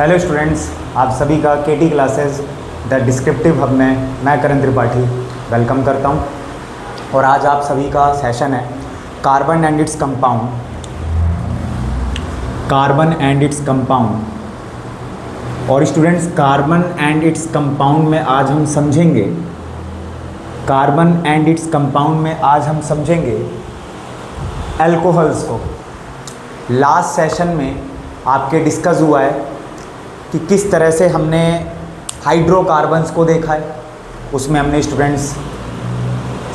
Hello students, आप सभी का केटी क्लासेस द डिस्क्रिप्टिव हब में मैं करण त्रिपाठी वेलकम करता हूं। और आज आप सभी का सेशन है carbon and its compound. Carbon and its compound. और students, carbon and its compound में आज हम समझेंगे अल्कोहल्स को। लास्ट सेशन में आपके डिस्कस हुआ है कि किस तरह से हमने हाइड्रोकार्बन्स को देखा है। उसमें हमने स्टूडेंट्स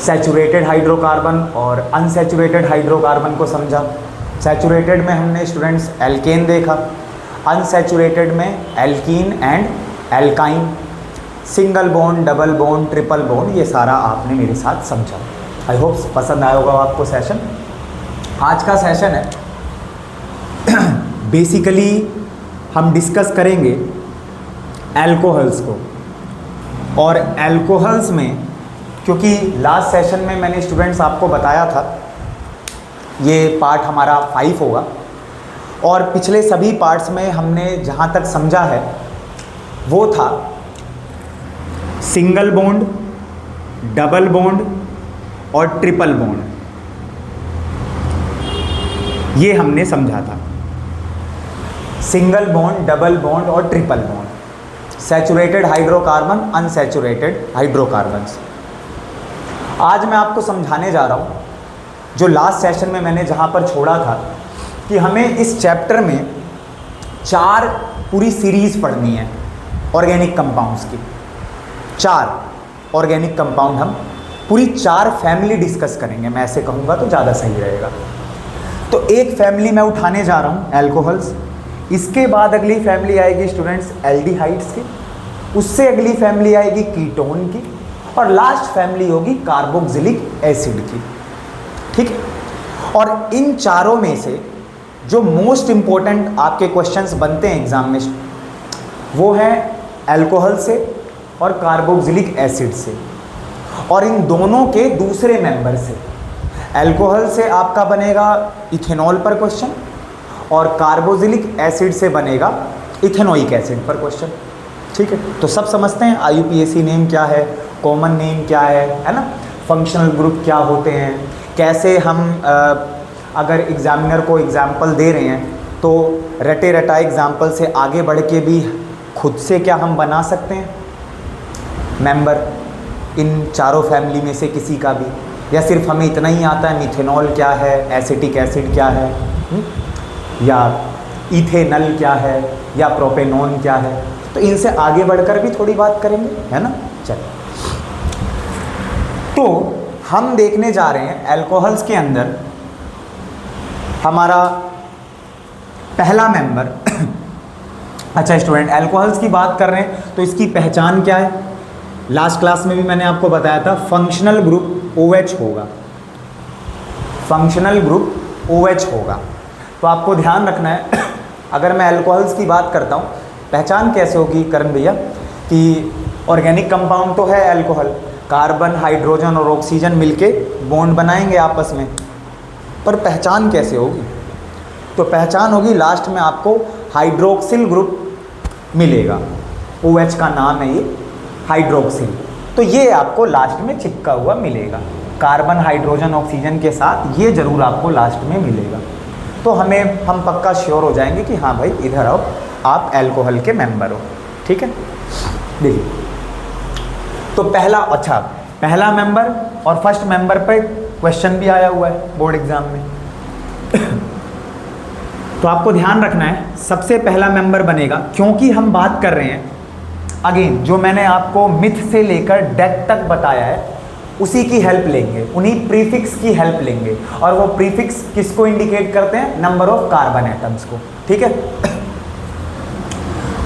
सैचुरेटेड हाइड्रोकार्बन और अनसैचुरेटेड हाइड्रोकार्बन को समझा। सैचुरेटेड में हमने स्टूडेंट्स एल्केन देखा, अनसैचुरेटेड में alkene and alkyne, single bond, double bond, triple bond, ये सारा आपने मेरे साथ समझा। आई होप पसंद आया होगा आपको सेशन। आज का सेशन है बेसिकली हम डिस्कस करेंगे अल्कोहल्स को। और अल्कोहल्स में, क्योंकि लास्ट सेशन में मैंने स्टूडेंट्स आपको बताया था ये पार्ट हमारा 5 होगा, और पिछले सभी पार्ट्स में हमने जहाँ तक समझा है वो था सिंगल बॉन्ड, डबल बॉन्ड और ट्रिपल बॉन्ड, ये हमने समझा था। सिंगल बॉन्ड, डबल बॉन्ड और triple bond, saturated hydrocarbon, unsaturated hydrocarbons. आज मैं आपको समझाने जा रहा हूँ जो लास्ट सेशन में मैंने जहाँ पर छोड़ा था कि हमें इस चैप्टर में 4 पूरी सीरीज़ पढ़नी है ऑर्गेनिक कंपाउंड्स की। 4 ऑर्गेनिक कंपाउंड हम पूरी 4 फैमिली डिस्कस करेंगे। मैं ऐसे कहूँगा तो ज़्यादा सही रहेगा। तो एक फैमिली मैं उठाने जा रहा हूँ एल्कोहल्स, इसके बाद अगली फैमिली आएगी स्टूडेंट्स एल्डिहाइड्स की, उससे अगली फैमिली आएगी कीटोन की, और लास्ट फैमिली होगी कार्बोक्सिलिक एसिड की। ठीक है। और इन चारों में से जो मोस्ट इम्पोर्टेंट आपके क्वेश्चंस बनते हैं एग्जाम में वो है अल्कोहल से और कार्बोक्सिलिक एसिड से, और इन दोनों के दूसरे मेंबर से। अल्कोहल से आपका बनेगा इथेनॉल पर क्वेश्चन, और कार्बोक्सिलिक एसिड से बनेगा इथेनोइक एसिड पर क्वेश्चन। ठीक है। तो सब समझते हैं IUPAC नेम क्या है, कॉमन नेम क्या है ना, फंक्शनल ग्रुप क्या होते हैं, कैसे हम अगर एग्जामिनर को एग्जाम्पल दे रहे हैं तो रटे रटा एग्जाम्पल से आगे बढ़ के भी खुद से क्या हम बना सकते हैं मेंबर इन चारों फैमिली में से किसी का भी, या सिर्फ हमें इतना ही आता है मिथेनॉल क्या है, एसिटिक एसिड क्या है, या इथेनल क्या है, या प्रोपेनॉन क्या है। तो इनसे आगे बढ़कर भी थोड़ी बात करेंगे, है ना। चलिए, तो हम देखने जा रहे हैं अल्कोहल्स के अंदर हमारा पहला मेंबर अच्छा स्टूडेंट, अल्कोहल्स की बात कर रहे हैं तो इसकी पहचान क्या है। लास्ट क्लास में भी मैंने आपको बताया था फंक्शनल ग्रुप OH होगा, फंक्शनल ग्रुप OH होगा। तो आपको ध्यान रखना है अगर मैं अल्कोहल्स की बात करता हूँ पहचान कैसे होगी करण भैया, कि ऑर्गेनिक कंपाउंड तो है अल्कोहल, कार्बन, हाइड्रोजन और ऑक्सीजन मिलके बॉन्ड बनाएंगे आपस में, पर पहचान कैसे होगी। तो पहचान होगी लास्ट में आपको हाइड्रोक्सिल ग्रुप मिलेगा, OH का नाम है ये हाइड्रोक्सिल। तो ये आपको लास्ट में चिपका हुआ मिलेगा, कार्बन, हाइड्रोजन, ऑक्सीजन के साथ ये जरूर आपको लास्ट में मिलेगा। तो हम पक्का श्योर हो जाएंगे कि हाँ भाई इधर आओ, आप अल्कोहल के मेंबर हो। ठीक है। देखिए, तो पहला मेंबर और फर्स्ट मेंबर पे क्वेश्चन भी आया हुआ है बोर्ड एग्जाम में तो आपको ध्यान रखना है सबसे पहला मेंबर बनेगा, क्योंकि हम बात कर रहे हैं अगेन जो मैंने आपको मिथ से लेकर डेथ तक बताया है उसी की हेल्प लेंगे, उन्हीं प्रीफिक्स की हेल्प लेंगे। और वो प्रीफिक्स किसको इंडिकेट करते हैं, नंबर ऑफ कार्बन एटम्स को। ठीक है।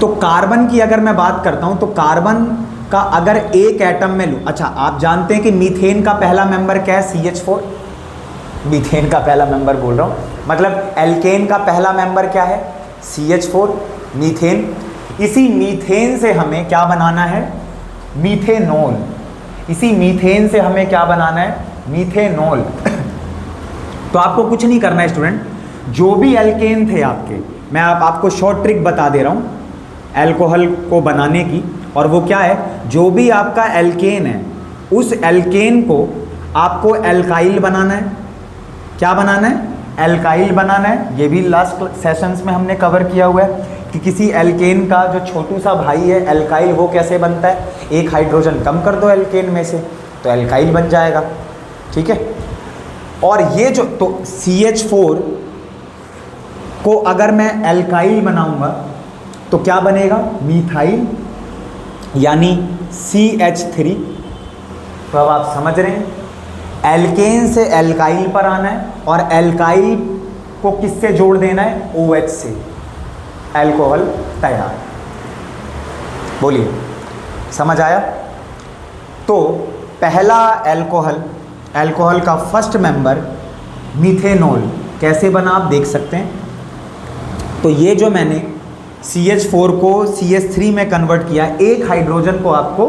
तो कार्बन की अगर मैं बात करता हूं तो कार्बन का अगर एक एटम में लूं, अच्छा आप जानते हैं कि मीथेन का पहला मेंबर क्या है, CH4। मीथेन का पहला मेंबर बोल रहा हूं, मतलब एल्केन का पहला मेंबर क्या है, CH4, मीथेन। इसी मीथेन से हमें क्या बनाना है, मीथेनॉल। इसी मीथेन से हमें क्या बनाना है, मीथेनॉल। तो आपको कुछ नहीं करना है स्टूडेंट, जो भी एल्केन थे आपके, मैं आपको शॉर्ट ट्रिक बता दे रहा हूँ, अल्कोहल को बनाने की, और वो क्या है, जो भी आपका एल्केन है उस एल्केन को आपको एल्काइल बनाना है। क्या बनाना है? एल्काइल बनाना है। ये भी लास्ट सेशंस में हमने कवर किया हुआ है कि किसी एल्केन का जो छोटू सा भाई है एल्काइल, वो कैसे बनता है, एक हाइड्रोजन कम कर दो एल्केन में से तो एल्काइल बन जाएगा। ठीक है। और ये जो तो CH4 को अगर मैं एल्काइल बनाऊंगा तो क्या बनेगा? मीथाइल, यानी CH3। तो अब आप समझ रहे हैं, एल्केन से एल्काइल पर आना है और एल्काइल को किससे जोड़ देना है? OH से। अल्कोहल तैयार। बोलिए, समझ आया? तो पहला अल्कोहल का फर्स्ट मेंबर मीथेनॉल कैसे बना आप देख सकते हैं। तो ये जो मैंने CH4 को CH3 में कन्वर्ट किया, एक हाइड्रोजन को आपको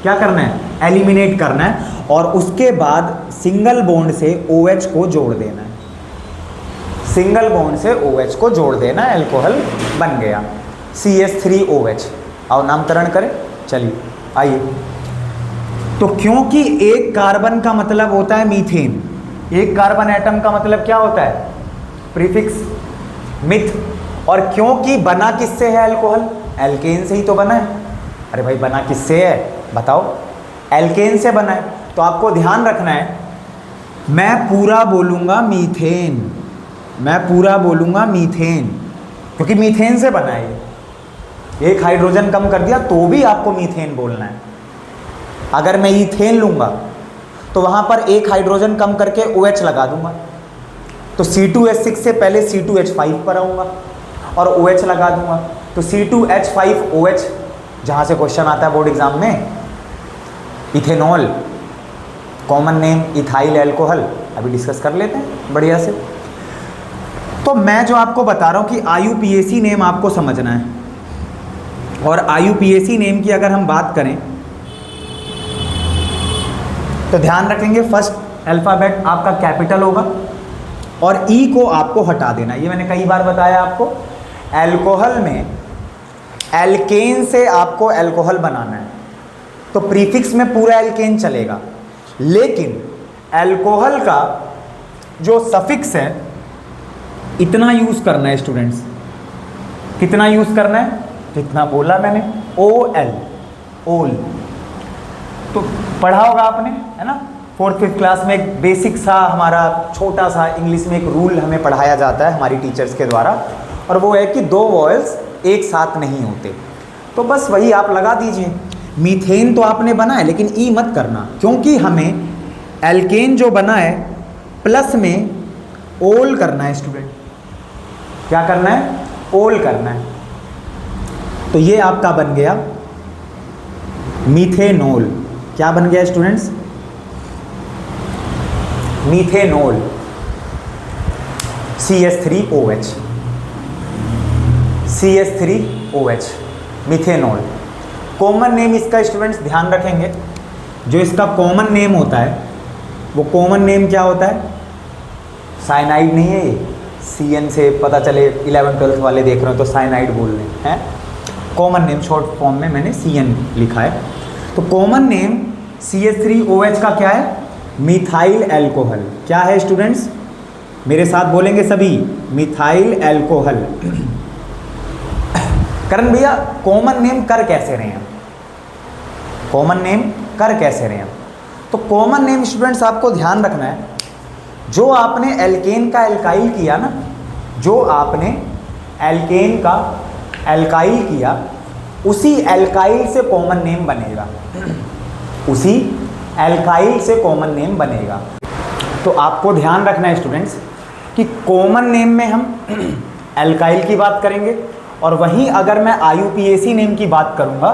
क्या करना है? एलिमिनेट करना है, और उसके बाद सिंगल बॉन्ड से OH को जोड़ देना है। सिंगल बॉन्ड से OH को जोड़ देना है, अल्कोहल बन गया CH3OH। और नामकरण करें, चलिए आइए। तो क्योंकि एक कार्बन का मतलब होता है मीथेन, एक कार्बन एटम का मतलब क्या होता है? Prefix myth. और क्योंकि बना किससे है अल्कोहल? एल्केन से ही तो बना है। अरे भाई बना किससे है बताओ? एल्केन से बना है। तो आपको ध्यान रखना है, मैं पूरा बोलूँगा मीथेन, मैं पूरा बोलूँगा मीथेन, क्योंकि मीथेन से बना है ये। एक हाइड्रोजन कम कर दिया तो भी आपको मीथेन बोलना है। अगर मैं ईथेन लूँगा तो वहाँ पर एक हाइड्रोजन कम करके OH लगा दूँगा, तो C2H6 से पहले C2H5 पर आऊँगा और OH लगा दूँगा, तो C2H5OH, जहाँ से क्वेश्चन आता है बोर्ड एग्जाम में, ethanol, common name ethyl alcohol, अभी डिस्कस कर लेते हैं बढ़िया से। तो मैं जो आपको बता रहा हूँ कि IUPAC नेम आपको समझना है, और IUPAC नेम की अगर हम बात करें तो ध्यान रखेंगे फर्स्ट अल्फ़ाबेट आपका कैपिटल होगा और E को आपको हटा देना। ये मैंने कई बार बताया आपको। अल्कोहल में एल्केन से आपको अल्कोहल बनाना है तो प्रीफिक्स में पूरा एल्केन चलेगा, लेकिन अल्कोहल का जो सफिक्स है इतना यूज़ करना है स्टूडेंट्स। कितना यूज़ करना है? जितना बोला मैंने, OL, ओल। तो पढ़ा होगा आपने, है ना, 4th-5th क्लास में एक बेसिक सा हमारा छोटा सा इंग्लिश में एक रूल हमें पढ़ाया जाता है हमारी टीचर्स के द्वारा, और वो है कि दो वॉयल्स एक साथ नहीं होते। तो बस वही आप लगा दीजिए। मीथेन तो आपने बना है, लेकिन ई मत करना, क्योंकि हमें एल्केन जो बना है प्लस में ओल करना है स्टूडेंट। क्या करना है? ओल करना है। तो ये आपका बन गया मीथेनॉल। क्या बन गया students? Methanol, CH3OH, CH3OH, methanol. Common name इसका स्टूडेंट्स ध्यान रखेंगे, जो इसका कॉमन नेम होता है वो कॉमन नेम क्या होता है? साइनाइड नहीं है ये, CN से पता चले 11th-12th वाले देख रहे हो तो साइनाइड बोल रहे हैं। कॉमन नेम शॉर्ट फॉर्म में मैंने CN लिखा है। तो कॉमन नेम CH3OH का क्या है? Methyl alcohol. क्या है स्टूडेंट्स? मेरे साथ बोलेंगे सभी, मिथाइल अल्कोहल। करण भैया कॉमन नेम कर कैसे रहे हैं? कॉमन नेम कर कैसे रहे हैं? तो कॉमन नेम स्टूडेंट्स आपको ध्यान रखना है, जो आपने एल्केन का एल्काइल किया ना, जो आपने एल्केन का एल्काइल किया, उसी एल्काइल से कॉमन नेम बनेगा, उसी एल्काइल से कॉमन नेम बनेगा। तो आपको ध्यान रखना है स्टूडेंट्स कि कॉमन नेम में हम एल्काइल की बात करेंगे, और वहीं अगर मैं IUPAC नेम की बात करूंगा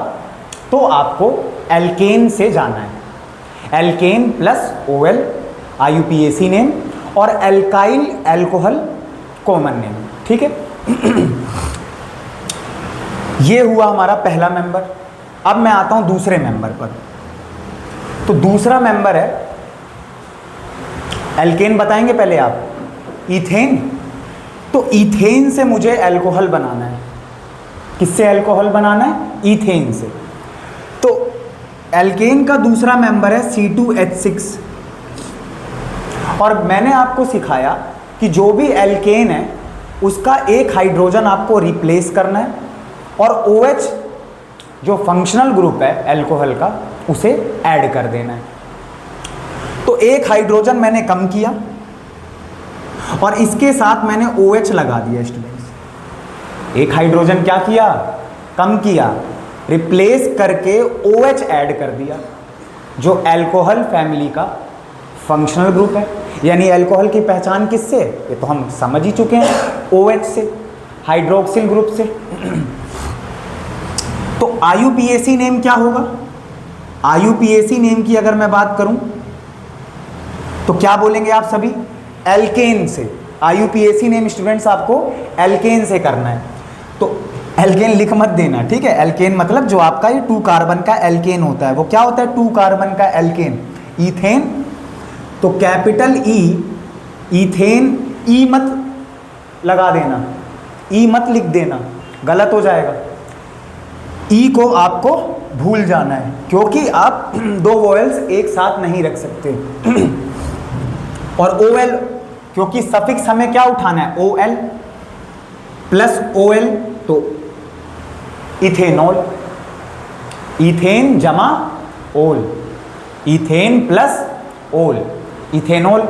तो आपको एल्केन से जाना है। Alkane plus OL IUPAC name, और एल्काइल अल्कोहल कॉमन नेम। ठीक है। ये हुआ हमारा पहला मेंबर। अब मैं आता हूं दूसरे मेंबर पर। तो दूसरा मेंबर है, एल्केन बताएंगे पहले आप, ईथेन। तो ईथेन से मुझे अल्कोहल बनाना है। किससे अल्कोहल बनाना है? इथेन से। तो एल्केन का दूसरा मेंबर है C2H6। और मैंने आपको सिखाया कि जो भी एल्केन है उसका एक हाइड्रोजन आपको रिप्लेस करना है और OH जो फंक्शनल ग्रुप है अल्कोहल का उसे ऐड कर देना है। तो एक हाइड्रोजन मैंने कम किया और इसके साथ मैंने OH लगा दिया स्टूडेंट्स। एक हाइड्रोजन क्या किया? कम किया, रिप्लेस करके OH ऐड कर दिया जो अल्कोहल फैमिली का फंक्शनल ग्रुप है। यानी अल्कोहल की पहचान किससे? ये तो हम समझ ही चुके हैं, OH से, हाइड्रोक्सिल ग्रुप से। तो IUPAC नेम क्या होगा? IUPAC नेम की अगर मैं बात करूं तो क्या बोलेंगे आप सभी? एल्केन से। IUPAC नेम स्टूडेंट्स आपको एल्केन से करना है। तो एल्केन लिख मत देना, ठीक है? एल्केन मतलब जो आपका ये 2 कार्बन का एल्केन होता है, वो क्या होता है? 2 कार्बन का एल्केन, ईथेन। तो कैपिटल E, ईथेन, ई मत लगा देना, ई मत लिख देना, गलत हो जाएगा। ई को आपको भूल जाना है क्योंकि आप 2 वोवेल्स एक साथ नहीं रख सकते। और OL, क्योंकि सफिक्स हमें क्या उठाना है? OL प्लस OL, तो इथेनॉल, इथेन जमा ओल, इथेन प्लस ओल, इथेनॉल।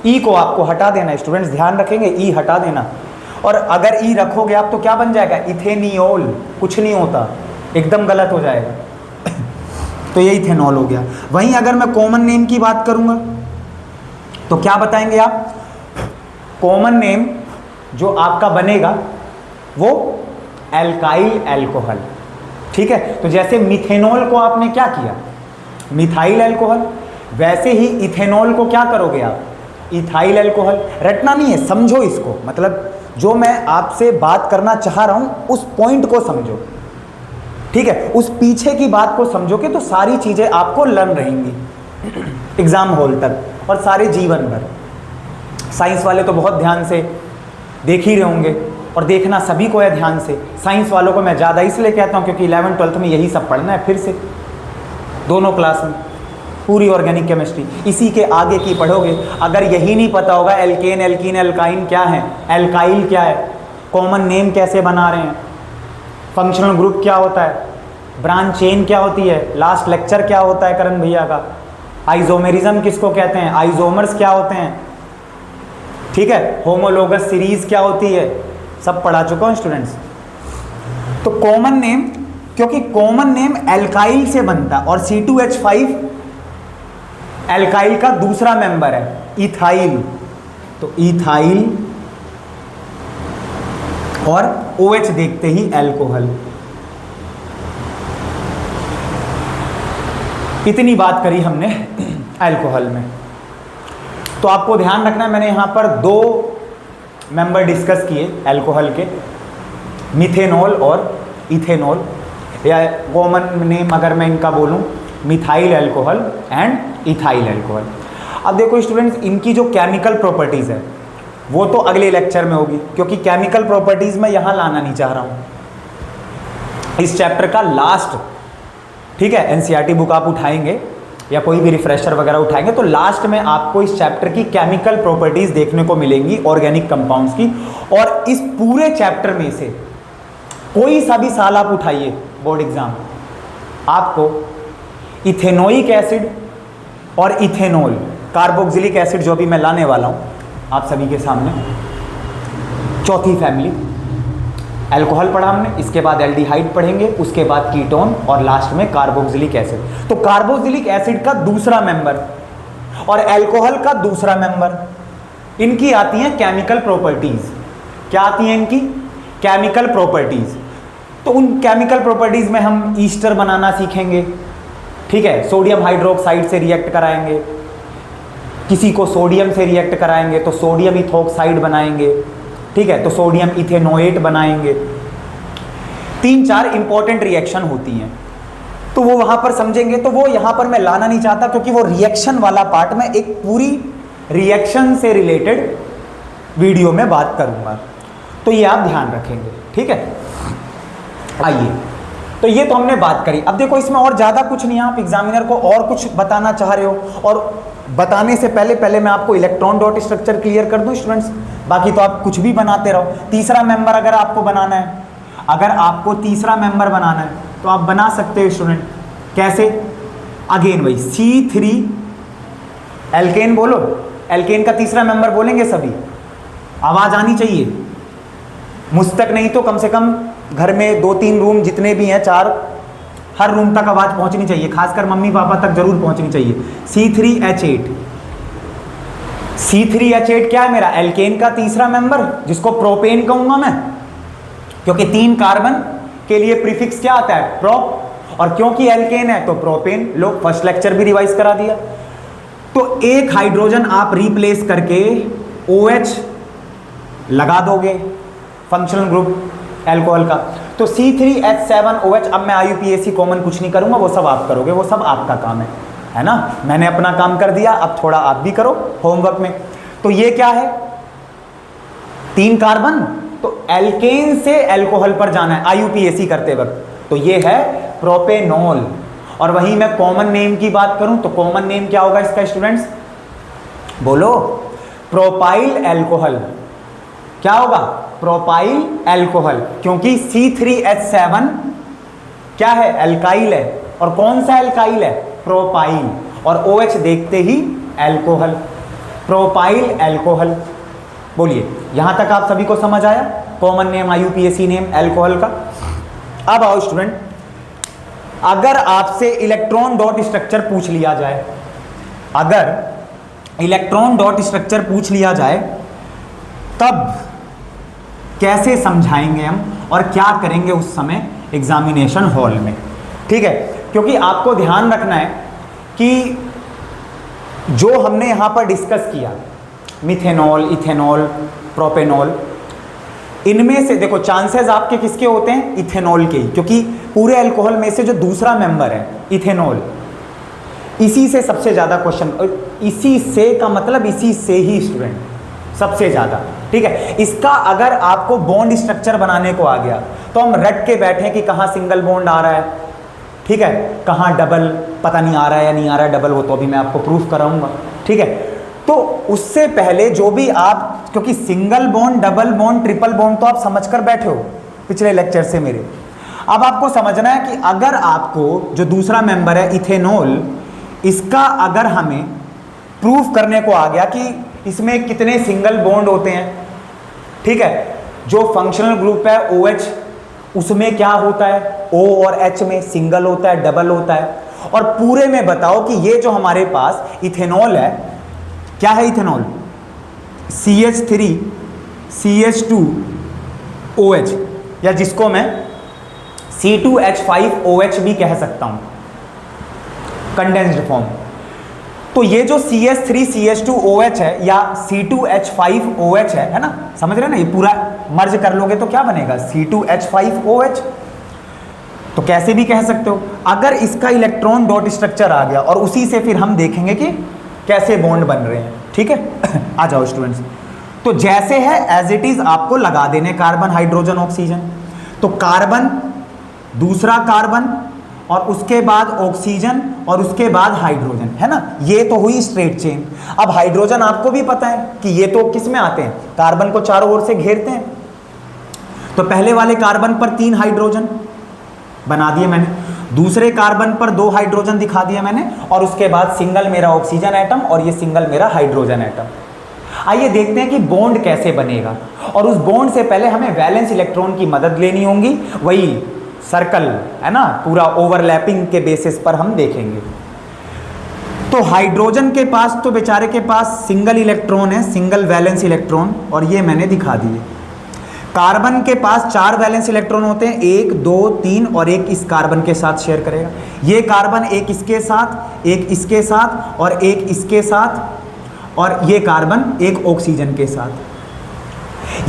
ई को आपको हटा देना स्टूडेंट्स, ध्यान रखेंगे, ई हटा देना। और अगर ई रखोगे आप तो क्या बन जाएगा? इथेनियोल। कुछ नहीं होता, एकदम गलत हो जाएगा। तो ये इथेनॉल हो गया। वहीं अगर मैं कॉमन नेम की बात करूंगा तो क्या बताएंगे आप? कॉमन नेम जो आपका बनेगा वो एल्काइल अल्कोहल, ठीक है? तो जैसे मिथेनॉल को आपने क्या किया? मिथाइल अल्कोहल, वैसे ही इथेनॉल को क्या करोगे आप? Ethyl alcohol. रटना नहीं है, समझो इसको, मतलब जो मैं आपसे बात करना चाह रहा हूं उस पॉइंट को समझो, ठीक है? उस पीछे की बात को समझोगे तो सारी चीजें आपको लर्न रहेंगी एग्जाम हॉल तक और सारे जीवन भर। साइंस वाले तो बहुत ध्यान से देख ही रहे होंगे और देखना सभी को है ध्यान से। साइंस वालों को मैं ज़्यादा इसलिए कहता हूँ क्योंकि 11th 12th में यही सब पढ़ना है फिर से, दोनों क्लास में पूरी ऑर्गेनिक केमिस्ट्री इसी के आगे की पढ़ोगे। अगर यही नहीं पता होगा एल्केन, एल्कीन, एल्काइन क्या है, एल्काइल क्या है, कॉमन नेम कैसे बना रहे हैं, फंक्शनल ग्रुप क्या होता है, ब्रांच चेन क्या होती है, लास्ट लेक्चर क्या होता है करण भैया का, आइसोमेरिज्म किसको कहते हैं, आइसोमर्स क्या होते हैं, ठीक है, होमोलोगस सीरीज क्या होती है, सब पढ़ा चुका हूँ स्टूडेंट्स। तो कॉमन नेम, क्योंकि कॉमन नेम एल्काइल से बनता है और C2H5 एल्काइल का दूसरा मेंबर है इथाइल, तो इथाइल और OH देखते ही अल्कोहल। इतनी बात करी हमने अल्कोहल में। तो आपको ध्यान रखना है, मैंने यहां पर 2 मेंबर डिस्कस किए अल्कोहल के, मिथेनॉल और इथेनॉल, या कॉमन नेम अगर मैं इनका बोलूं methyl alcohol and ethyl alcohol. अब देखो स्टूडेंट्स, इनकी जो केमिकल प्रॉपर्टीज है वो तो अगले लेक्चर में होगी, क्योंकि केमिकल प्रॉपर्टीज मैं यहां लाना नहीं चाह रहा हूं। इस चैप्टर का लास्ट, ठीक है, NCERT बुक आप उठाएंगे या कोई भी रिफ्रेशर वगैरह उठाएंगे तो लास्ट में आपको इस चैप्टर की केमिकल प्रॉपर्टीज देखने को मिलेंगी ऑर्गेनिक कंपाउंड्स की। और इस पूरे चैप्टर में से कोई सा भी साल आप उठाइए बोर्ड एग्जाम, आपको इथेनोइक एसिड और इथेनॉल, कार्बोक्सिलिक एसिड जो भी मैं लाने वाला हूं आप सभी के सामने, चौथी फैमिली अल्कोहल पढ़ा हमने, इसके बाद एल्डिहाइड पढ़ेंगे, उसके बाद कीटोन और लास्ट में कार्बोक्सिलिक एसिड। तो कार्बोक्सिलिक एसिड का दूसरा मेंबर और अल्कोहल का दूसरा मेंबर, इनकी आती हैं केमिकल प्रॉपर्टीज। क्या आती हैं इनकी? Chemical properties. तो उन केमिकल प्रॉपर्टीज में हम ईस्टर बनाना सीखेंगे, ठीक है, सोडियम हाइड्रोक्साइड से रिएक्ट कराएंगे, किसी को सोडियम से रिएक्ट कराएंगे तो सोडियम इथोक्साइड बनाएंगे, ठीक है, तो सोडियम इथेनोएट बनाएंगे। 3-4 इंपॉर्टेंट रिएक्शन होती हैं, तो वो वहां पर समझेंगे। तो वो यहां पर मैं लाना नहीं चाहता क्योंकि वो रिएक्शन वाला पार्ट में एक पूरी रिएक्शन से रिलेटेड वीडियो में बात करूंगा, तो ये आप ध्यान रखेंगे, ठीक है। आइए, तो ये तो हमने बात करी। अब देखो इसमें और ज़्यादा कुछ नहीं है, आप एग्जामिनर को और कुछ बताना चाह रहे हो, और बताने से पहले मैं आपको इलेक्ट्रॉन डॉट स्ट्रक्चर क्लियर कर दूं स्टूडेंट्स, बाकी तो आप कुछ भी बनाते रहो। तीसरा मेंबर अगर आपको बनाना है, अगर आपको तीसरा मेंबर बनाना है तो आप बना सकते हो स्टूडेंट। कैसे? अगेन वही C3 एल्केन बोलो, एल्केन का तीसरा मेंबर बोलेंगे सभी, आवाज़ आनी चाहिए मुझ तक, नहीं तो कम से कम घर में 2-3 रूम जितने भी हैं, 4, हर रूम तक आवाज़ पहुंचनी चाहिए, खासकर मम्मी पापा तक जरूर पहुंचनी चाहिए। C3H8, C3H8 क्या है? मेरा एल्केन का तीसरा मेंबर, जिसको प्रोपेन कहूंगा मैं, क्योंकि 3 कार्बन के लिए प्रीफिक्स क्या आता है? प्रो, और क्योंकि एल्केन है तो प्रोपेन। लोग फर्स्ट लेक्चर भी रिवाइज करा दिया। तो एक हाइड्रोजन आप रिप्लेस करके OH लगा दोगे फंक्शनल ग्रुप एल्कोहल का, तो C3H7OH। अब मैं IUPAC कॉमन कुछ नहीं करूंगा, वो सब आप करोगे, वो सब आपका काम है ना। मैंने अपना काम कर दिया, अब थोड़ा आप भी करो होमवर्क में। तो ये क्या है? 3 कार्बन, तो एल्केन से एल्कोहल पर जाना है IUPAC करते वक्त, तो ये है प्रोपेनॉल। और वहीं मैं कॉमन नेम की बात करूं तो कॉमन नेम क्या होगा इसका स्टूडेंट्स? बोलो, प्रोपाइल एल्कोहल। क्या होगा? प्रोपाइल एल्कोहल, क्योंकि C3H7 क्या है? एल्काइल है, और कौन सा एल्काइल है? प्रोपाइल, और OH देखते ही एल्कोहल, प्रोपाइल एल्कोहल। बोलिए, यहां तक आप सभी को समझ आया? Common name, IUPAC name alcohol का। अब आओ स्टूडेंट, अगर आपसे इलेक्ट्रॉन डॉट स्ट्रक्चर पूछ लिया जाए, अगर इलेक्ट्रॉन डॉट स्ट्रक्चर पूछ लिया जाए, तब कैसे समझाएंगे हम और क्या करेंगे उस समय एग्जामिनेशन हॉल में? ठीक है, क्योंकि आपको ध्यान रखना है कि जो हमने यहां पर डिस्कस किया, मिथेनॉल, इथेनॉल, प्रोपेनॉल, इनमें से देखो चांसेस आपके किसके होते हैं? इथेनॉल के ही, क्योंकि पूरे अल्कोहल में से जो दूसरा मेंबर है इथेनॉल, इसी से सबसे ज़्यादा क्वेश्चन, इसी से का मतलब इसी से ही स्टूडेंट सबसे ज़्यादा। ठीक है, इसका अगर आपको बॉन्ड स्ट्रक्चर बनाने को आ गया तो हम रट के बैठे कि कहाँ सिंगल बॉन्ड आ रहा है, ठीक है, कहाँ डबल, पता नहीं आ रहा है या नहीं आ रहा है डबल, वो तो अभी मैं आपको प्रूफ कराऊंगा। ठीक है, तो उससे पहले जो भी आप, क्योंकि single bond, double bond, triple bond तो आप समझकर बैठे हो पिछले लेक्चर से मेरे। अब आपको समझना है कि अगर आपको जो दूसरा मेंबर है इथेनॉल, इसका अगर हमें प्रूफ करने को आ गया कि इसमें कितने सिंगल बॉन्ड होते हैं, ठीक है, जो फंक्शनल ग्रुप है OH, उसमें क्या होता है? O और H में सिंगल होता है, डबल होता है, और पूरे में बताओ कि ये जो हमारे पास इथेनॉल है, क्या है इथेनॉल? CH3 CH2OH, या जिसको मैं C2H5OH भी कह सकता हूं, कंडेंस्ड फॉर्म। तो ये जो CH3 CH2OH है या C2H5OH है ना, समझ रहे ना? ये पूरा मर्ज कर लोगे तो क्या बनेगा? C2H5OH। तो कैसे भी कह सकते हो। अगर इसका इलेक्ट्रॉन डॉट स्ट्रक्चर आ गया, और उसी से फिर हम देखेंगे कि कैसे बॉन्ड बन रहे हैं। ठीक है आ जाओ स्टूडेंट्स, तो जैसे है एज इट इज आपको लगा देने कार्बन, हाइड्रोजन, ऑक्सीजन। तो कार्बन, दूसरा कार्बन, और उसके बाद ऑक्सीजन, और उसके बाद हाइड्रोजन, है ना? ये तो हुई स्ट्रेट चेन। अब हाइड्रोजन आपको भी पता है कि ये तो किस में आते हैं? कार्बन को चारों ओर से घेरते हैं। तो पहले वाले कार्बन पर 3 हाइड्रोजन बना दिए मैंने, दूसरे कार्बन पर 2 हाइड्रोजन दिखा दिया मैंने, और उसके बाद सिंगल मेरा ऑक्सीजन एटम और ये सिंगल मेरा हाइड्रोजन एटम। आइए देखते हैं कि बॉन्ड कैसे बनेगा, और उस बॉन्ड से पहले हमें वैलेंस इलेक्ट्रॉन की मदद लेनी होगी, वही सर्कल है ना, पूरा ओवरलैपिंग के बेसिस पर हम देखेंगे। तो हाइड्रोजन के पास तो बेचारे के पास सिंगल इलेक्ट्रॉन है, सिंगल वैलेंस इलेक्ट्रॉन, और ये मैंने दिखा दिए। कार्बन के पास 4 वैलेंस इलेक्ट्रॉन होते हैं, 1, 2, 3, और एक इस कार्बन के साथ शेयर करेगा। ये कार्बन एक इसके साथ, एक इसके साथ, और एक इसके साथ, और ये कार्बन एक ऑक्सीजन के साथ।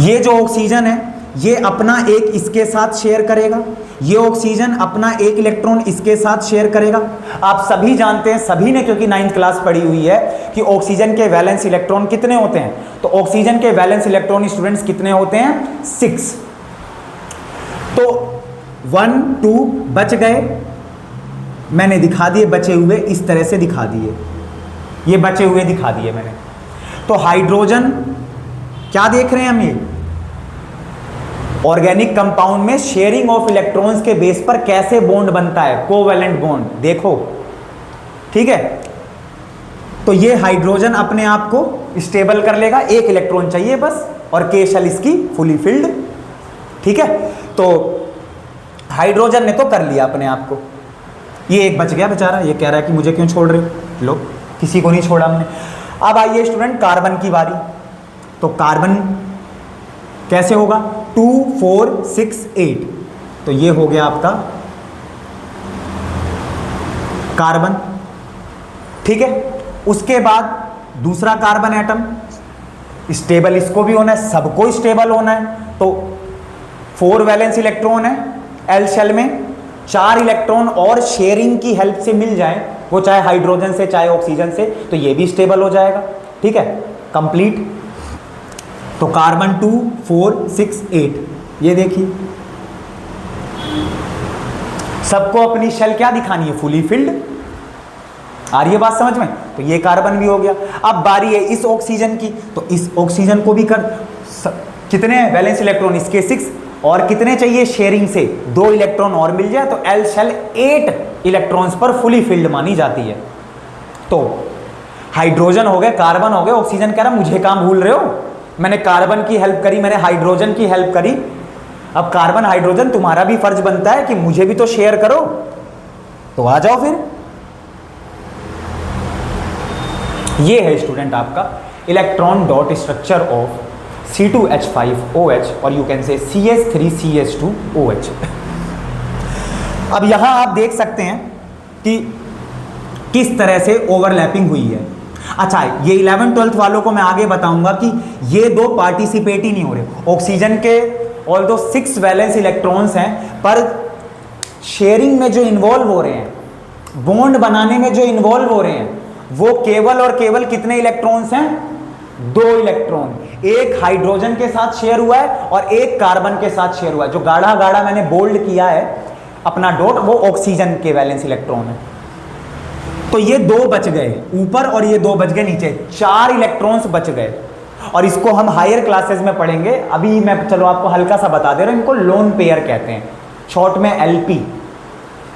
ये जो ऑक्सीजन है ये अपना एक इसके साथ शेयर करेगा, ये ऑक्सीजन अपना एक इलेक्ट्रॉन इसके साथ शेयर करेगा। आप सभी जानते हैं, सभी ने, क्योंकि 9th क्लास पढ़ी हुई है, कि ऑक्सीजन के वैलेंस इलेक्ट्रॉन कितने होते हैं। तो ऑक्सीजन के वैलेंस इलेक्ट्रॉन स्टूडेंट्स कितने होते हैं? 6। तो 1 2 बच गए, मैंने दिखा दिए बचे हुए, इस तरह से दिखा दिए, ये बचे हुए दिखा दिए मैंने। तो हाइड्रोजन क्या देख रहे हैं हम, ये ऑर्गेनिक कंपाउंड में शेयरिंग ऑफ इलेक्ट्रॉन्स के बेस पर कैसे बॉन्ड बनता है, कोवैलेंट बॉन्ड, देखो ठीक है। तो ये हाइड्रोजन अपने आप को स्टेबल कर लेगा, एक इलेक्ट्रॉन चाहिए बस, और के शेल इसकी फुली फिल्ड, ठीक है। तो हाइड्रोजन ने तो कर लिया अपने आप को, ये एक बच गया बेचारा, ये कह रहा है कि मुझे क्यों छोड़ रहे हो, लो किसी को नहीं छोड़ा हमने। अब आइए स्टूडेंट कार्बन की बारी। तो कार्बन कैसे होगा, 2 4 6 8, तो ये हो गया आपका कार्बन, ठीक है। उसके बाद दूसरा कार्बन एटम स्टेबल, इसको भी होना है, सबको स्टेबल होना है। तो 4 वैलेंस इलेक्ट्रॉन है एल शेल में, 4 इलेक्ट्रॉन और शेयरिंग की हेल्प से मिल जाए, वो चाहे हाइड्रोजन से चाहे ऑक्सीजन से, तो ये भी स्टेबल हो जाएगा, ठीक है, कंप्लीट। तो कार्बन 2 4 6 8, ये देखिए सबको अपनी शेल क्या दिखानी है, फुली फिल्ड। आ रही है बात समझ में। तो ये कार्बन भी हो गया। अब बारी है इस ऑक्सीजन की, तो इस ऑक्सीजन को भी कर, कितने वैलेंस इलेक्ट्रॉन इसके 6, और कितने चाहिए शेयरिंग से, 2 इलेक्ट्रॉन और मिल जाए, तो एल शेल 8 इलेक्ट्रॉन्स पर फुली फिल्ड मानी जाती है। तो हाइड्रोजन हो गए, कार्बन हो गए, ऑक्सीजन कह रहा मुझे काम भूल रहे हो, मैंने कार्बन की हेल्प करी, मैंने हाइड्रोजन की हेल्प करी, अब कार्बन हाइड्रोजन तुम्हारा भी फर्ज बनता है कि मुझे भी तो शेयर करो। तो आ जाओ फिर। ये है स्टूडेंट आपका electron dot structure of C2H5OH, और यू कैन से CH3CH2OH। अब यहां आप देख सकते हैं कि किस तरह से ओवरलैपिंग हुई है। अच्छा, ये 11th 12th वालों को मैं आगे बताऊंगा कि ये दो पार्टिसिपेट ही नहीं हो रहे। ऑक्सीजन के ऑल्दो 6 वैलेंस इलेक्ट्रॉन्स हैं, पर शेयरिंग में जो इन्वॉल्व हो रहे हैं, बॉन्ड बनाने में जो इन्वॉल्व हो रहे हैं, वो केवल और केवल कितने इलेक्ट्रॉन्स हैं, 2 इलेक्ट्रॉन। एक हाइड्रोजन के साथ शेयर हुआ है और एक कार्बन के साथ शेयर हुआ है। जो गाढ़ा गाढ़ा मैंने बोल्ड किया है अपना डॉट, वो ऑक्सीजन के वैलेंस इलेक्ट्रॉन है। तो ये 2 बच गए ऊपर और ये 2 बच गए नीचे, 4 इलेक्ट्रॉन्स बच गए। और इसको हम हायर क्लासेस में पढ़ेंगे, अभी मैं चलो आपको हल्का सा बता दे रहा हूं, इनको लोन पेयर कहते हैं, शॉर्ट में LP,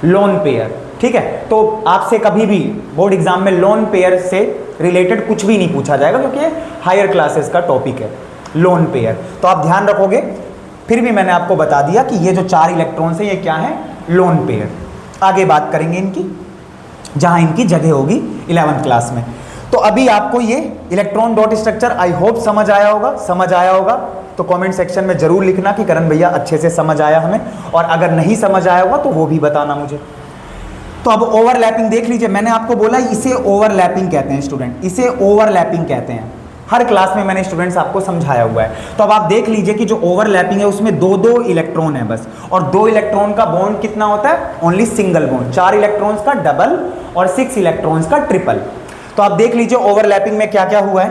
लोन पेयर, ठीक है। तो आपसे कभी भी बोर्ड एग्जाम में लोन पेयर से रिलेटेड कुछ भी नहीं पूछा जाएगा, क्योंकि हायर क्लासेस का टॉपिक है लोन पेयर। तो आप ध्यान रखोगे। फिर भी मैंने आपको बता दिया कि ये जो 4 इलेक्ट्रॉन्स है ये क्या है, लोन पेयर। आगे बात करेंगे इनकी, जहां इनकी जगह होगी 11th क्लास में। तो अभी आपको ये electron dot structure I hope समझ आया होगा। समझ आया होगा तो कमेंट सेक्शन में जरूर लिखना कि करण भैया अच्छे से समझ आया हमें, और अगर नहीं समझ आया होगा तो वो भी बताना मुझे। तो अब ओवरलैपिंग देख लीजिए, मैंने आपको बोला इसे ओवरलैपिंग कहते हैं स्टूडेंट, इसे ओवरलैपिंग कहते हैं। हर क्लास में मैंने स्टूडेंट्स आपको समझाया हुआ है। तो अब आप देख लीजिए कि जो ओवरलैपिंग है उसमें 2-2 इलेक्ट्रॉन है बस, और 2 इलेक्ट्रॉन का बॉन्ड कितना होता है, ओनली सिंगल बॉन्ड। 4 इलेक्ट्रॉन्स का डबल और 6 इलेक्ट्रॉन्स का ट्रिपल। तो आप देख लीजिए ओवरलैपिंग में क्या क्या हुआ है,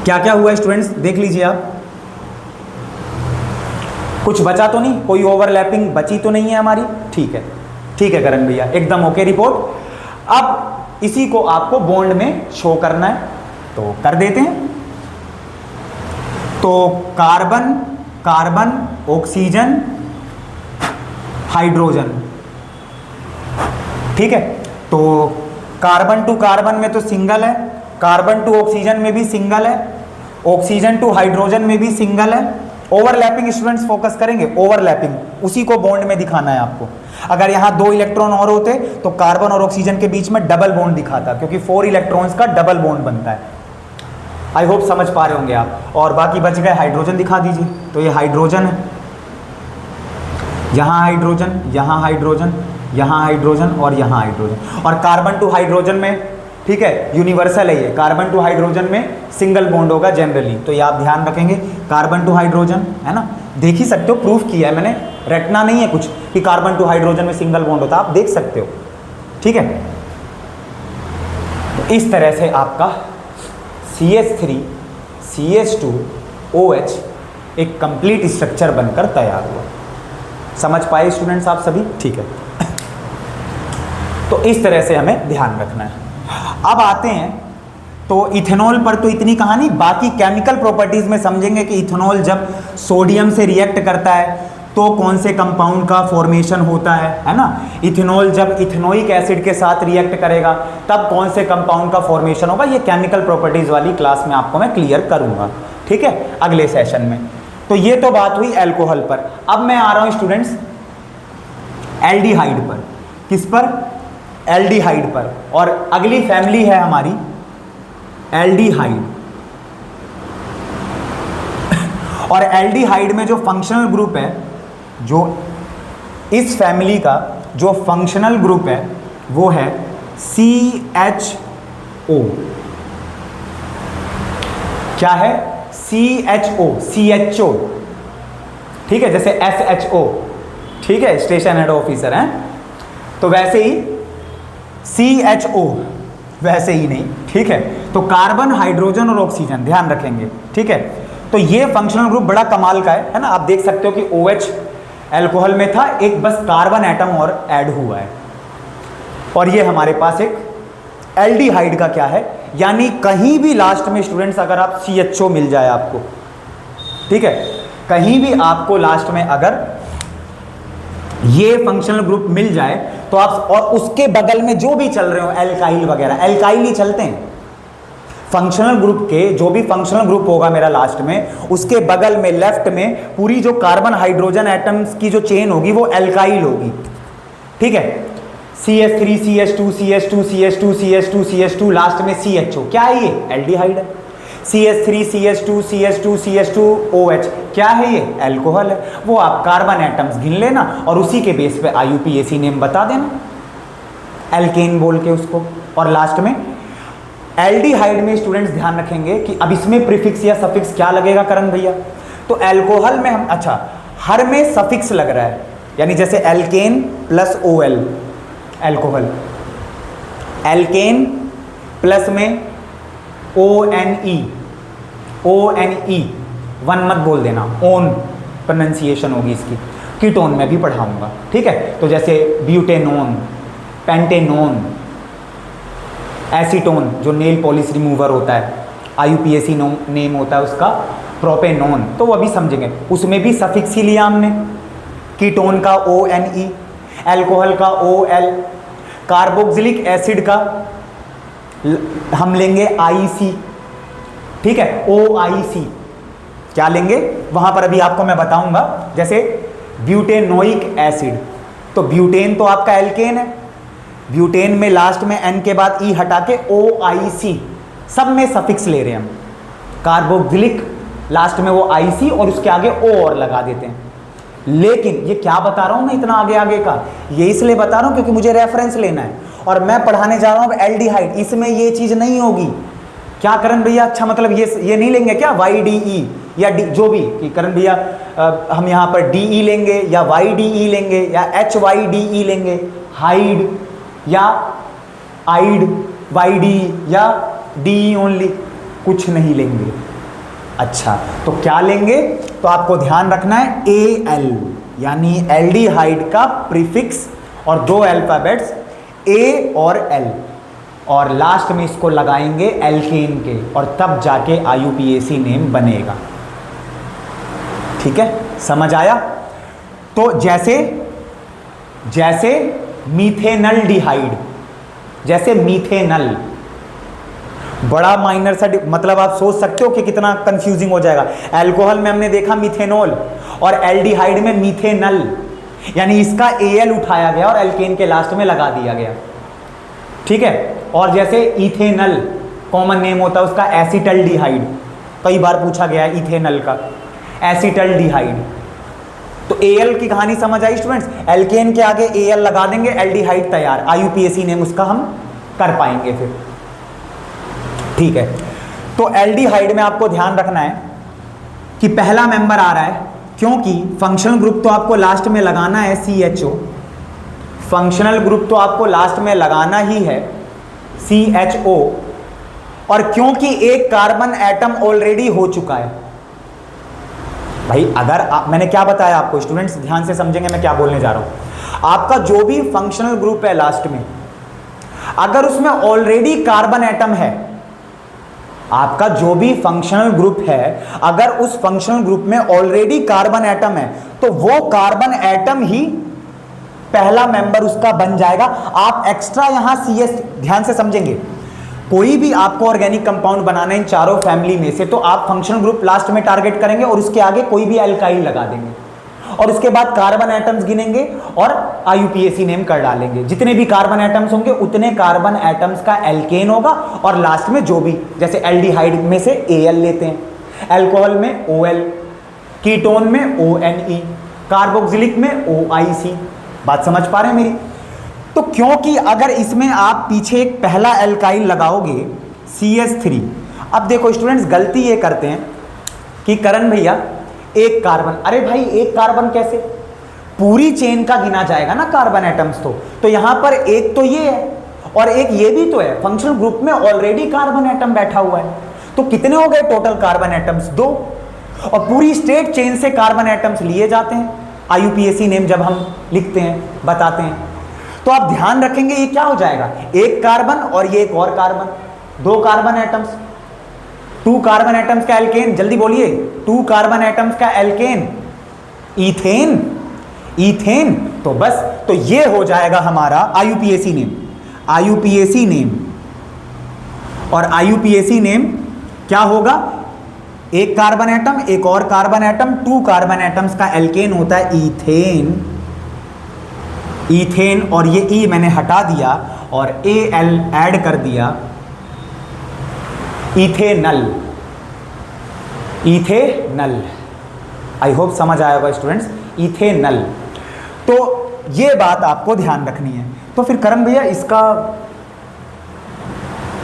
क्या क्या हुआ है स्टूडेंट्स, देख लीजिए आप। कुछ बचा तो नहीं, कोई ओवरलैपिंग बची तो नहीं है हमारी, ठीक है, ठीक है करण भैया, एकदम ओके रिपोर्ट। अब इसी को आपको बॉन्ड में शो करना है, तो कर देते हैं। तो कार्बन कार्बन ऑक्सीजन हाइड्रोजन, ठीक है। तो कार्बन टू कार्बन में तो सिंगल है, कार्बन टू ऑक्सीजन में भी सिंगल है, ऑक्सीजन टू हाइड्रोजन में भी सिंगल है। ओवरलैपिंग स्टूडेंट्स फोकस करेंगे, ओवरलैपिंग उसी को बॉन्ड में दिखाना है आपको। अगर यहां 2 इलेक्ट्रॉन और होते तो कार्बन और ऑक्सीजन के बीच में डबल बॉन्ड दिखाता, क्योंकि 4 इलेक्ट्रॉन्स का डबल बॉन्ड बनता है। आई होप समझ पा रहे होंगे आप। और बाकी बच गए, हाइड्रोजन दिखा दीजिए। तो ये हाइड्रोजन है, यहां हाइड्रोजन, यहां हाइड्रोजन, यहां हाइड्रोजन और यहां हाइड्रोजन। और कार्बन टू हाइड्रोजन में, ठीक है, यूनिवर्सल है ये, कार्बन टू हाइड्रोजन में सिंगल बॉन्ड होगा जनरली। तो ये आप ध्यान रखेंगे, कार्बन टू हाइड्रोजन है ना, देख ही सकते हो, प्रूफ किया है मैंने, रटना नहीं है कुछ कि कार्बन टू हाइड्रोजन में सिंगल बॉन्ड होता, आप देख सकते हो, ठीक है। तो इस तरह से आपका CH3 CH2OH एक कंप्लीट स्ट्रक्चर बनकर तैयार हुआ। समझ पाए स्टूडेंट्स आप सभी? ठीक है, तो इस तरह से हमें ध्यान रखना है। अब आते हैं तो इथेनॉल पर तो इतनी कहानी, बाकी केमिकल प्रॉपर्टीज में समझेंगे कि इथेनॉल जब सोडियम से रिएक्ट करता है तो कौन से कंपाउंड का फॉर्मेशन होता है ना। इथेनॉल जब इथेनोइक एसिड के साथ रिएक्ट करेगा तब कौन से कंपाउंड का फॉर्मेशन होगा, ये केमिकल प्रॉपर्टीज वाली क्लास में आपको मैं क्लियर करूंगा, ठीक है, अगले सेशन में। तो ये तो बात हुई एल्कोहल पर। अब मैं आ रहा हूं स्टूडेंट्स एल्डिहाइड पर। किस पर? एल्डिहाइड पर। और अगली फैमिली है हमारी एल्डिहाइड। और एल्डिहाइड में जो फंक्शनल ग्रुप है, जो इस फैमिली का जो फंक्शनल ग्रुप है वो है CHO। क्या है? CHO, ठीक है, जैसे SHO, ठीक है, स्टेशन हेड ऑफिसर हैं, तो वैसे ही CHO, वैसे ही नहीं, ठीक है। तो कार्बन, हाइड्रोजन और ऑक्सीजन, ध्यान रखेंगे, ठीक है। तो ये फंक्शनल ग्रुप बड़ा कमाल का है ना। आप देख सकते हो कि OH अल्कोहल में था, एक बस कार्बन एटम और ऐड हुआ है। और ये हमारे पास एक एल्डिहाइड का क्या है, यानी कहीं भी लास्ट में स्टूडेंट्स अगर आप CHO मिल जाए आपको, ठीक है, कहीं भी आपको लास्ट में अगर ये फंक्शनल ग्रुप मिल जाए तो आप, और उसके बगल में जो भी चल रहे हो एल्काइल वगैरह, एल्काइल ही चलते हैं फंक्शनल ग्रुप के, जो भी फंक्शनल ग्रुप होगा मेरा लास्ट में, उसके बगल में लेफ्ट में पूरी जो कार्बन हाइड्रोजन एटम्स की जो चेन होगी वो एल्काइल होगी, ठीक है। CH3 CH2 CH2 CH2 CH2 CH2 last में CHO, क्या है ये? एल्डिहाइड है। CH3 CH2 CH2 CH2 OH, क्या है ये? अल्कोहल है। वो आप कार्बन एटम्स गिन लेना और उसी के बेस पे IUPAC नेम बता देना, एल्केन बोल के उसको। और लास्ट में एल्डिहाइड में स्टूडेंट्स ध्यान रखेंगे कि अब इसमें प्रीफिक्स या सफिक्स क्या लगेगा करण भैया? तो अल्कोहल में हम, अच्छा, हर में सफिक्स लग रहा है, यानी जैसे alkane plus OL alcohol, alkane plus में ONE, वन मत बोल देना, ओन प्रोनाउंसिएशन होगी इसकी, कीटोन में भी पढ़ाऊंगा, ठीक है। तो जैसे ब्यूटेनोन, पेंटेनोन, एसीटोन जो नेल पॉलिश रिमूवर होता है, IUPAC नेम होता है उसका, प्रोपेनोन, तो वो अभी समझेंगे, उसमें भी सफिक्स ही लिया हमने, कीटोन का ONE, अल्कोहल का OL, कार्बोक्सिलिक एसिड का हम लेंगे IC, ठीक है, OIC, क्या लेंगे वहां पर अभी आपको मैं बताऊंगा। जैसे ब्यूटेनोइक एसिड, तो ब्यूटेन तो आपका एल्केन है, ब्यूटेन में लास्ट में N के बाद E हटा के OIC, सब में सफिक्स ले रहे हैं हम। कार्बोक्सिलिक लास्ट में वो IC और उसके आगे O और लगा देते हैं। लेकिन ये क्या बता रहा हूं मैं इतना आगे आगे का, ये इसलिए बता रहा हूं क्योंकि मुझे रेफरेंस लेना है और मैं पढ़ाने जा रहा हूं एल्डिहाइड, इसमें ये चीज नहीं होगी। क्या करण भैया, अच्छा मतलब ये नहीं लेंगे क्या YDE या जो भी, कि करण भैया हम यहाँ पर DE लेंगे या YDE लेंगे या HYDE लेंगे, हाइड या आइड, YD या DE ओनली, कुछ नहीं लेंगे। अच्छा, तो क्या लेंगे? तो आपको ध्यान रखना है AL, यानी एल्डिहाइड का प्रीफिक्स और दो अल्फाबेट्स A और L, और लास्ट में इसको लगाएंगे एल्केन के, और तब जाके IUPAC नेम बनेगा, ठीक है, समझ आया? तो जैसे मीथेनल डिहाइड, जैसे मीथेनल, बड़ा माइनर सा, मतलब आप सोच सकते हो कि कितना कंफ्यूजिंग हो जाएगा। अल्कोहल में हमने देखा मीथेनॉल और एल्डिहाइड में मीथेनल, यानी इसका AL उठाया गया और एल्केन के लास्ट में लगा दिया गया, ठीक है। और जैसे इथेनल, कॉमन नेम होता है उसका एसिटल्डिहाइड, कई बार पूछा गया है इथेनल का, एसिटल्डिहाइड। तो AL की कहानी समझ आई स्टूडेंट्स, एल्केन के आगे AL लगा देंगे, एल्डिहाइड तैयार, IUPAC नेम उसका हम कर पाएंगे फिर, ठीक है। तो एल्डिहाइड में आपको ध्यान रखना है कि पहला मेंबर आ रहा है, क्योंकि फंक्शनल ग्रुप तो आपको लास्ट में लगाना है CHO, फंक्शनल ग्रुप तो आपको लास्ट में लगाना ही है CHO, और क्योंकि एक कार्बन एटम ऑलरेडी हो चुका है, भाई अगर मैंने क्या बताया आपको, स्टूडेंट्स ध्यान से समझेंगे मैं क्या बोलने जा रहा हूं। आपका जो भी फंक्शनल ग्रुप है लास्ट में, अगर उसमें ऑलरेडी कार्बन एटम है, आपका जो भी फंक्शनल ग्रुप है अगर उस फंक्शनल ग्रुप में ऑलरेडी कार्बन एटम है तो वो कार्बन एटम ही पहला मेंबर उसका बन जाएगा। आप एक्स्ट्रा यहां CS ध्यान से समझेंगे, कोई भी आपको ऑर्गेनिक कंपाउंड बनाना है इन चारों फैमिली में से तो आप फंक्शनल ग्रुप लास्ट में टारगेट करेंगे और उसके आगे कोई भी एल्काइल लगा देंगे और उसके बाद कार्बन एटम्स गिनेंगे और IUPAC नेम कर डालेंगे। जितने भी कार्बन एटम्स होंगे उतने कार्बन एटम्स का एल्केन होगा और लास्ट में जो भी, जैसे एल्डिहाइड में से Al लेते हैं, अल्कोहल में OL, कीटोन में ONE, कार्बोक्सिलिक में OIC। बात समझ पा रहे हैं मेरी? तो क्योंकि अगर इसमें आप पीछे एक पहला एल्काइल लगाओगे CH3, अब देखो स्टूडेंट्स गलती ये करते हैं कि करण भैया एक कार्बन, अरे भाई एक कार्बन कैसे, पूरी चेन का गिना जाएगा ना कार्बन एटम्स। तो यहां पर एक तो ये है और एक ये भी तो है, फंक्शनल ग्रुप में ऑलरेडी कार्बन एटम बैठा हुआ है। तो कितने हो गए टोटल कार्बन एटम्स? 2। और पूरी स्ट्रेट चेन से कार्बन एटम्स लिए जाते हैं IUPAC नेम जब हम लिखते हैं, बताते हैं। तो आप ध्यान रखेंगे ये क्या हो जाएगा, एक कार्बन और ये एक और carbon, 2 carbon atoms, 2 carbon atoms का एल्केन, जल्दी बोलिए, 2 कार्बन एटम्स का एल्केन, इथेन, इथेन। तो बस, तो ये हो जाएगा हमारा IUPAC नेम, IUPAC नेम। और IUPAC नेम क्या होगा, एक कार्बन एटम, एक और कार्बन एटम, 2 कार्बन एटम्स का एल्केन होता है इथेन, इथेन। और ये E मैंने हटा दिया और Al ऐड कर दिया, इथेनल, इथेनल। आई होप समझ आया होगा स्टूडेंट्स, इथेनल। तो ये बात आपको ध्यान रखनी है। तो फिर करम भैया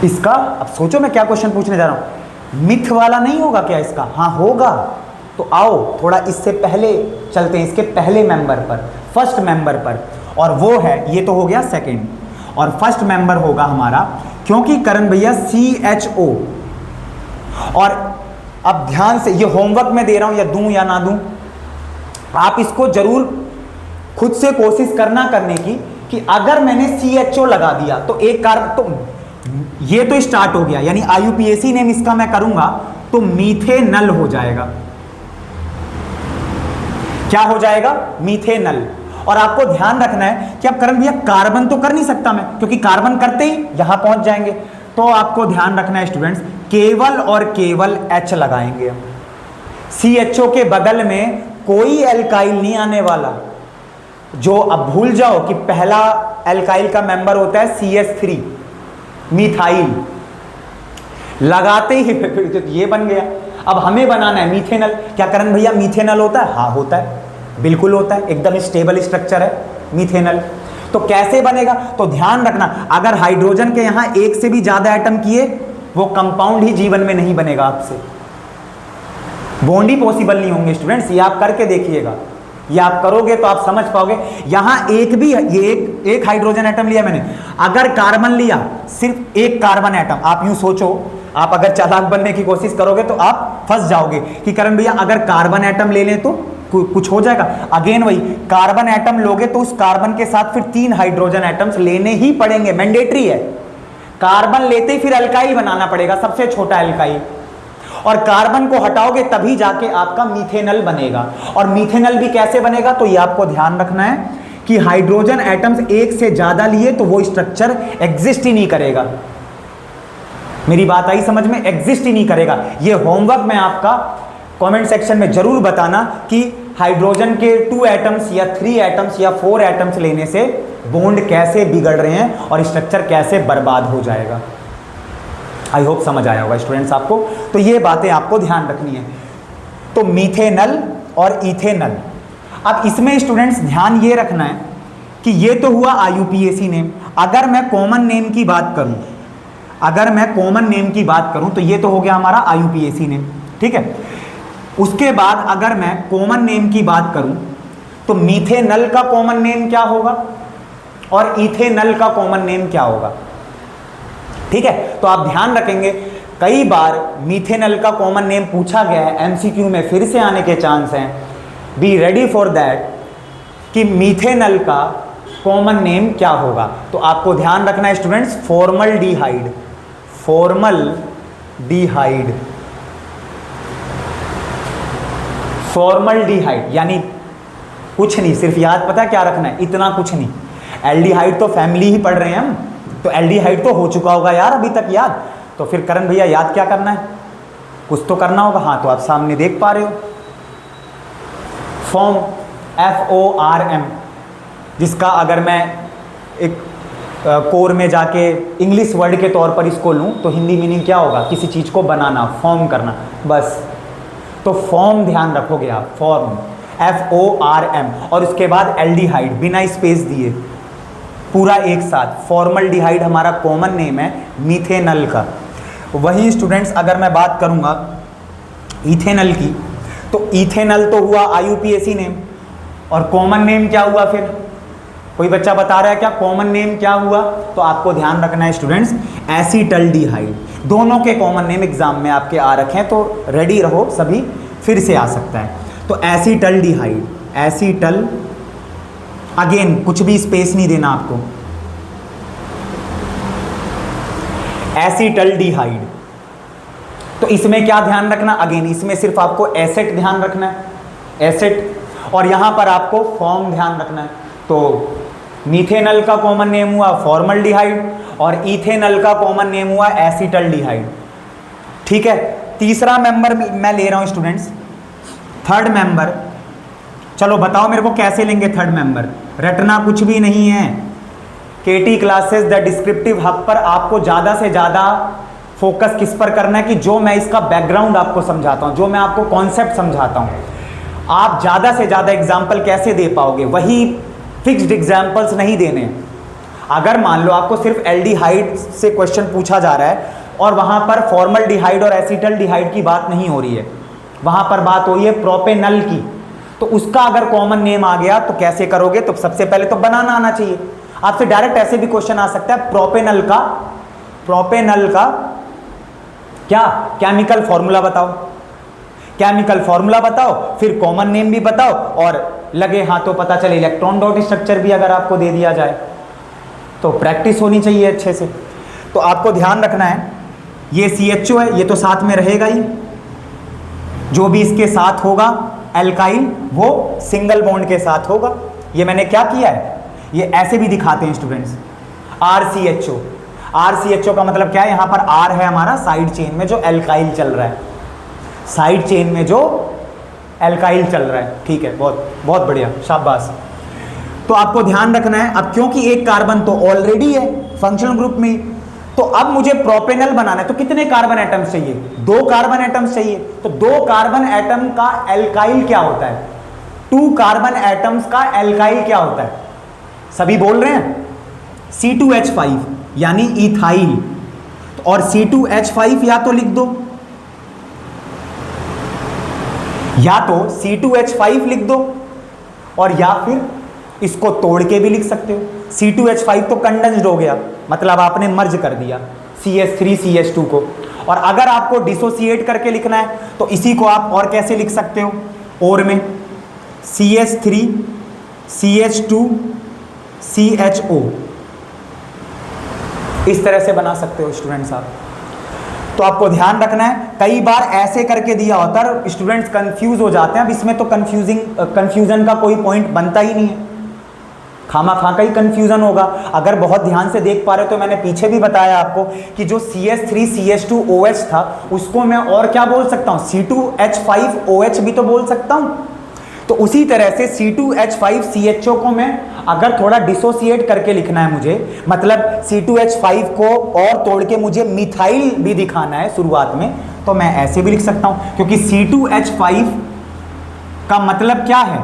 इसका अब सोचो मैं क्या क्वेश्चन पूछने जा रहा हूं, मिथ वाला नहीं होगा क्या इसका? हाँ होगा। तो आओ थोड़ा इससे पहले चलते हैं, इसके पहले मेंबर पर, फर्स्ट मेंबर पर, और वो है, ये तो हो गया सेकंड, और फर्स्ट मेंबर होगा हमारा, क्योंकि करण भैया CHO। और अब ध्यान से, ये होमवर्क में दे रहा हूं, या दूं या ना दूं, आप इसको जरूर खुद से कोशिश करना करने की कि अगर मैंने CHO लगा दिया तो एक कार्बन, तो ये तो स्टार्ट हो गया, यानी IUPAC नेम इसका मैं करूंगा तो मीथेनल हो जाएगा। क्या हो जाएगा? मीथेनल। और आपको ध्यान रखना है कि अब करण भैया कार्बन तो कर नहीं सकता मैं, क्योंकि कार्बन करते ही यहां पहुंच जाएंगे। तो आपको ध्यान रखना है स्टूडेंट्स, केवल और केवल H लगाएंगे हम। CHO के बगल में कोई एल्काइल नहीं आने वाला। जो अब भूल जाओ कि पहला एल्काइल का मेंबर होता है CH3, मिथाइल, लगाते ही फिर ये बन गया। अब हमें बनाना है मीथेनल। क्या करण भैया मीथेनल होता है? हाँ होता है, बिल्कुल होता है, एकदम स्टेबल स्ट्रक्चर है मीथेनल। तो कैसे बनेगा? तो ध्यान रखना, अगर हाइड्रोजन के यहां एक से भी ज्यादा एटम किए, वो कंपाउंड ही जीवन में नहीं बनेगा आपसे, बॉन्ड ही पॉसिबल नहीं होंगे स्टूडेंट्स। ये आप करके देखिएगा, ये आप करोगे तो आप समझ पाओगे। यहां एक भी, ये एक हाइड्रोजन एटम लिया मैंने, अगर कार्बन लिया, सिर्फ एक कार्बन एटम, आप यूं सोचो, आप अगर चालाक बनने की कोशिश करोगे तो आप फंस जाओगे कि करण भैया अगर कार्बन एटम ले लें तो कुछ हो जाएगा। अगेन वही, कार्बन एटम लोगे तो उस कार्बन के साथ फिर 3 हाइड्रोजन एटम्स लेने ही पड़ेंगे, मैंडेटरी है। कार्बन लेते ही फिर अल्काइल बनाना पड़ेगा, सबसे छोटा अल्काइल, और कार्बन को हटाओगे तभी जाके आपका मीथेनल बनेगा। और मीथेनल भी कैसे बनेगा? तो ये आपको ध्यान रखना है कि हाइड्रोजन एटम्स एक से ज्यादा लिए तो वो स्ट्रक्चर एग्जिस्ट ही नहीं करेगा। मेरी बात आई समझ में? एग्जिस्ट ही नहीं करेगा। ये होमवर्क में आपका कमेंट सेक्शन में जरूर बताना कि हाइड्रोजन के 2 एटम्स या 3 एटम्स या 4 एटम्स लेने से बॉन्ड कैसे बिगड़ रहे हैं और स्ट्रक्चर कैसे बर्बाद हो जाएगा। आई होप समझ आया होगा स्टूडेंट्स आपको। तो ये बातें आपको ध्यान रखनी है। तो मीथेनल और इथेनल। अब इसमें स्टूडेंट्स ध्यान ये रखना है कि ये तो हुआ IUPAC नेम। अगर मैं कॉमन नेम की बात करूं, अगर मैं कॉमन नेम की बात करूं तो ये तो हो गया हमारा IUPAC नेम, ठीक है। उसके बाद अगर मैं कॉमन नेम की बात करूं तो मीथेनल का कॉमन नेम क्या होगा और इथेनल का कॉमन नेम क्या होगा, ठीक है। तो आप ध्यान रखेंगे, कई बार मीथेनल का कॉमन नेम पूछा गया है, एमसीक्यू में फिर से आने के चांस हैं, बी रेडी फॉर दैट कि मीथेनल का कॉमन नेम क्या होगा। तो आपको ध्यान रखना है स्टूडेंट्स, फॉर्मल्डिहाइड, फॉर्मल्डिहाइड, फॉर्मल्डिहाइड यानी कुछ नहीं, सिर्फ याद पता क्या रखना है, इतना कुछ नहीं। एल्डिहाइड तो फैमिली ही पढ़ रहे हैं हम, तो एल्डिहाइड तो हो चुका होगा यार अभी तक याद, तो फिर करण भैया याद क्या करना है, कुछ तो करना होगा। हाँ, तो आप सामने देख पा रहे हो, फॉर्म FORM, जिसका अगर मैं एक कोर में जाके इंग्लिश वर्ड के तौर पर इसको लूँ तो हिंदी मीनिंग क्या होगा, किसी चीज़ को बनाना, फॉर्म करना, बस। तो फॉर्म ध्यान रखोगे आप, फॉर्म FORM, और उसके बाद एल्डिहाइड बिना स्पेस दिए पूरा एक साथ। फॉर्मल्डिहाइड हमारा कॉमन नेम है मीथेनल का। वही स्टूडेंट्स अगर मैं बात करूँगा इथेनल की, तो इथेनल तो हुआ IUPAC नेम, और कॉमन नेम क्या हुआ फिर, कोई बच्चा बता रहा है क्या कॉमन नेम क्या हुआ? तो आपको ध्यान रखना है स्टूडेंट्स, एसीटल्डिहाइड। दोनों के कॉमन नेम एग्जाम में आपके आ रखे हैं, तो रेडी रहो, सभी फिर से आ सकता है। तो एसीटल्डिहाइड, एसीटल, अगेन कुछ भी स्पेस नहीं देना आपको, एसीटल्डिहाइड। तो इसमें क्या ध्यान रखना, अगेन इसमें सिर्फ आपको एसेट ध्यान रखना है, एसेट, और यहां पर आपको फॉर्म ध्यान रखना है। तो मीथेनल का कॉमन नेम हुआ फॉर्मल्डिहाइड, और इथेनल का कॉमन नेम हुआ एसीटल्डिहाइड। ठीक है, तीसरा मेंबर मैं ले रहा हूं स्टूडेंट्स, थर्ड मेंबर। चलो बताओ मेरे को कैसे लेंगे थर्ड मेंबर, रटना कुछ भी नहीं है। केटी क्लासेस द डिस्क्रिप्टिव हब पर आपको ज़्यादा से ज़्यादा फोकस किस पर करना है कि जो मैं इसका बैकग्राउंड आपको समझाता हूँ, जो मैं आपको कॉन्सेप्ट समझाता हूँ, आप ज़्यादा से ज़्यादा एग्जाम्पल कैसे दे पाओगे, वही फिक्स्ड एग्जाम्पल्स नहीं देने। अगर मान लो आपको सिर्फ एल्डिहाइड से क्वेश्चन पूछा जा रहा है और वहाँ पर फॉर्मल्डिहाइड और एसीटल्डिहाइड की बात नहीं हो रही है, वहाँ पर बात हो रही है प्रोपेनल की, तो उसका अगर कॉमन नेम आ गया तो कैसे करोगे? तो सबसे पहले तो बनाना आना चाहिए। आपसे डायरेक्ट ऐसे भी क्वेश्चन आ सकता है, प्रोपेनल का क्या केमिकल फॉर्मूला बताओ, केमिकल फॉर्मूला बताओ, फिर कॉमन नेम भी बताओ, और लगे हाथों पता चले इलेक्ट्रॉन डॉट स्ट्रक्चर भी अगर आपको दे दिया जाए, तो प्रैक्टिस होनी चाहिए अच्छे से। तो आपको ध्यान रखना है, ये CHO है, ये तो साथ में रहेगा ही, जो भी इसके साथ होगा एल्काइल वो सिंगल बॉन्ड के साथ होगा। ये मैंने क्या किया है, ये ऐसे भी दिखाते हैं स्टूडेंट्स, RCHO। RCHO का मतलब क्या है, यहाँ पर R है हमारा साइड चेन में जो एल्काइल चल रहा है, साइड चेन में जो एल्काइल चल रहा है। ठीक है, बहुत बहुत बढ़िया, शाबाश। तो आपको ध्यान रखना है, अब क्योंकि एक कार्बन तो ऑलरेडी है फंक्शनल ग्रुप में, तो अब मुझे प्रोपेनल बनाना है, तो कितने कार्बन एटम्स चाहिए? 2 कार्बन एटम्स चाहिए। तो 2 कार्बन एटम का एल्काइल क्या होता है? 2 कार्बन एटम्स का एल्काइल क्या होता है? सभी बोल रहे हैं C2H5 यानी इथाइल, और C2H5 या तो लिख दो, या तो C2H5 लिख दो, और या फिर इसको तोड़ के भी लिख सकते हो। C2H5 तो कंडेंस्ड हो गया, मतलब आपने मर्ज कर दिया CH3CH2 को, और अगर आपको डिसोसिएट करके लिखना है तो इसी को आप और कैसे लिख सकते हो, और में CH3 CH2 CHO, इस तरह से बना सकते हो स्टूडेंट्स आप। तो आपको ध्यान रखना है, कई बार ऐसे करके दिया होता है, स्टूडेंट्स कंफ्यूज हो जाते हैं। अब इसमें तो कंफ्यूजन का कोई पॉइंट बनता ही नहीं है, खामा खा का ही कंफ्यूजन होगा। अगर बहुत ध्यान से देख पा रहे हो तो मैंने पीछे भी बताया आपको कि जो CH3CH2OH था उसको मैं और क्या बोल सकता हूँ, C2H5OH भी तो बोल सकता हूँ। तो उसी तरह से C2H5CHO को मैं अगर थोड़ा डिसोसिएट करके लिखना है मुझे, मतलब C2H5 को और तोड़ के मुझे मिथाइल भी दिखाना है शुरुआत में, तो मैं ऐसे भी लिख सकता हूँ, क्योंकि C2H5 का मतलब क्या है,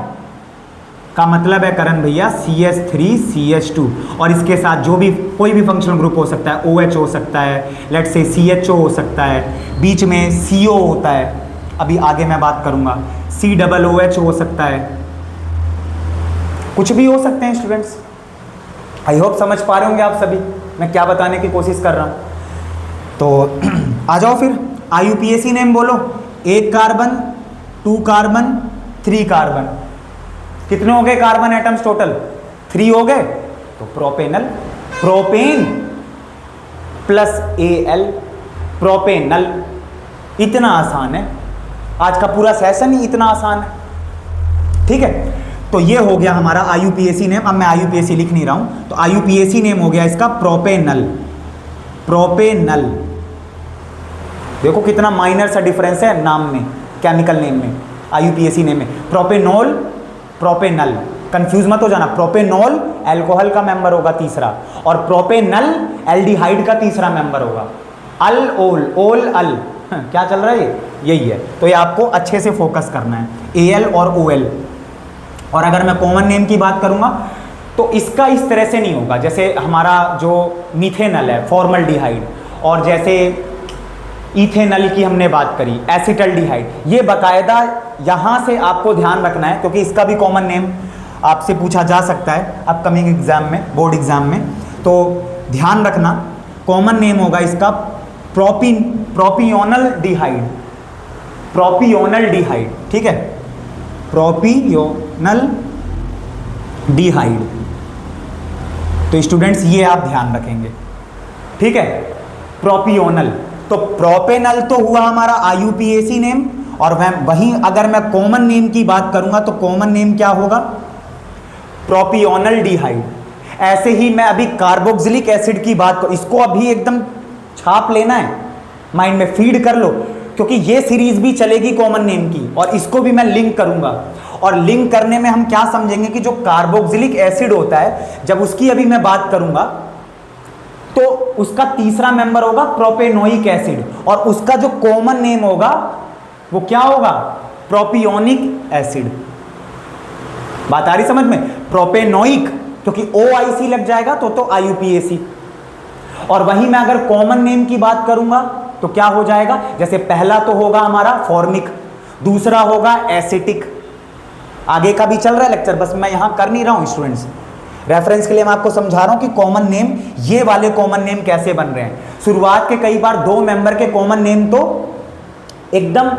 का मतलब है करण भैया CH3CH2, और इसके साथ जो भी कोई भी फंक्शनल ग्रुप हो सकता है, OH हो सकता है, लेट्स से CHO हो सकता है, बीच में CO होता है, अभी आगे मैं बात करूंगा, COOH हो सकता है, कुछ भी हो सकते हैं स्टूडेंट्स। आई होप समझ पा रहे होंगे आप सभी मैं क्या बताने की कोशिश कर रहा हूं। तो आ जाओ फिर, IUPAC नेम बोलो। 1 कार्बन, 2 कार्बन, 3 कार्बन। कितने हो गए कार्बन एटम्स टोटल? 3 हो गए। तो propanal, propane plus Al, propanal. इतना आसान है, आज का पूरा सेशन ही इतना आसान है। ठीक है, तो ये हो गया हमारा IUPAC नेम। अब मैं IUPAC लिख नहीं रहा हूं, तो IUPAC नेम हो गया इसका प्रोपेनल। प्रोपेनल, देखो कितना माइनर सा डिफरेंस है नाम में, केमिकल नेम में, IUPAC नेम में। प्रोपेनॉल, प्रोपेनल, कंफ्यूज मत हो जाना। प्रोपेनॉल अल्कोहल का मेंबर होगा तीसरा, और प्रोपेनल एल्डिहाइड का तीसरा मेंबर होगा। अल ओल, ओल अल, क्या चल रहा है, यही है। तो ये आपको अच्छे से फोकस करना है, Al और OL। और अगर मैं कॉमन नेम की बात करूंगा तो इसका इस तरह से नहीं होगा, जैसे हमारा जो मीथेनल है फॉर्मल्डिहाइड, और जैसे इथेनल की हमने बात करी एसिटल्डिहाइड, ये बाकायदा यहाँ से आपको ध्यान रखना है, क्योंकि इसका भी कॉमन नेम आपसे पूछा जा सकता है अपकमिंग एग्जाम में, बोर्ड एग्जाम में। तो ध्यान रखना, कॉमन नेम होगा इसका प्रोपियोनल डिहाइड। प्रोपियोनल डिहाइड, ठीक है, प्रोपियोनल डिहाइड। तो स्टूडेंट्स ये आप ध्यान रखेंगे, ठीक है। प्रोपियोनल, तो प्रोपेनल तो हुआ हमारा IUPAC नेम, और वहीं अगर मैं कॉमन नेम की बात करूंगा तो कॉमन नेम क्या होगा? प्रोपियोनल डिहाइड। ऐसे ही मैं अभी कार्बोक्सिलिक एसिड की बात करूं, इसको अभी एकदम छाप लेना है, माइंड में फीड कर लो, क्योंकि ये सीरीज भी चलेगी कॉमन नेम की, और इसको भी मैं लिंक करूंगा। और लिंक करने में हम क्या समझेंगे कि जो कार्बोक्सिलिक एसिड होता है, जब उसकी अभी मैं बात करूंगा तो उसका तीसरा मेंबर होगा प्रोपेनोइक एसिड, और उसका जो कॉमन नेम होगा वो क्या होगा? Propionic acid. बात आ रही समझ में? प्रोपेनोइक, क्योंकि OIC लग जाएगा तो IUPAC। और वहीं मैं अगर कॉमन नेम की बात करूंगा तो क्या हो जाएगा? जैसे पहला तो होगा हमारा फॉर्मिक, दूसरा होगा एसिटिक। आगे का भी चल रहा है लेक्चर, बस मैं यहां कर नहीं रहा हूं स्टूडेंट्स, रेफरेंस के लिए मैं आपको समझा रहा हूं कि कॉमन नेम, ये वाले कॉमन नेम कैसे बन रहे हैं। शुरुआत के कई बार 2 मेंबर के कॉमन नेम तो एकदम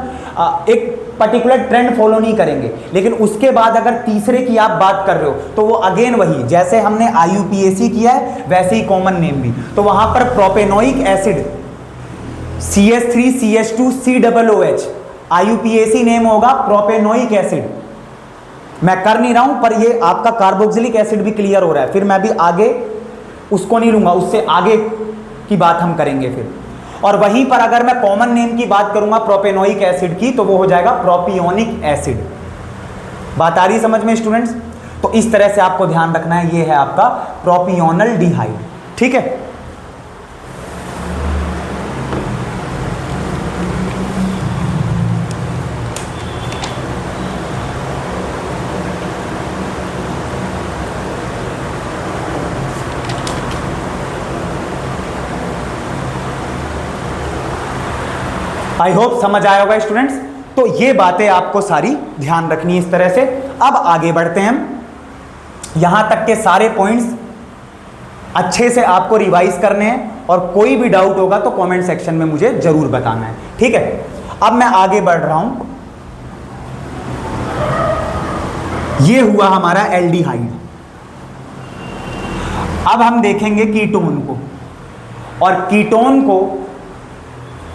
एक पर्टिकुलर ट्रेंड फॉलो नहीं करेंगे, लेकिन उसके बाद अगर तीसरे की आप बात कर रहे हो तो वो अगेन वही, जैसे हमने IUPAC किया है वैसे ही कॉमन नेम भी। तो वहां पर propanoic acid CH3CH2COOH, IUPAC name होगा प्रोपेनोइक एसिड। मैं कर नहीं रहा हूं, पर ये आपका कार्बोक्सिलिक एसिड भी क्लियर हो रहा है, फिर मैं भी आगे उसको नहीं लूंगा, उससे आगे की बात हम करेंगे फिर। और वहीं पर अगर मैं कॉमन नेम की बात करूंगा प्रोपेनोइक एसिड की, तो वो हो जाएगा प्रोपियोनिक एसिड। बात आ रही है समझ में स्टूडेंट्स? तो इस तरह से आपको ध्यान रखना है, ये है आपका प्रोपियोनल डिहाइड, ठीक है। आई होप समझ आया होगा स्टूडेंट्स। तो ये बातें आपको सारी ध्यान रखनी है इस तरह से। अब आगे बढ़ते हैं हम, यहां तक के सारे पॉइंट्स अच्छे से आपको रिवाइज करने हैं, और कोई भी डाउट होगा तो कमेंट सेक्शन में मुझे जरूर बताना है, ठीक है। अब मैं आगे बढ़ रहा हूं, ये हुआ हमारा एल्डिहाइड। अब हम देखेंगे कीटोन को, और कीटोन को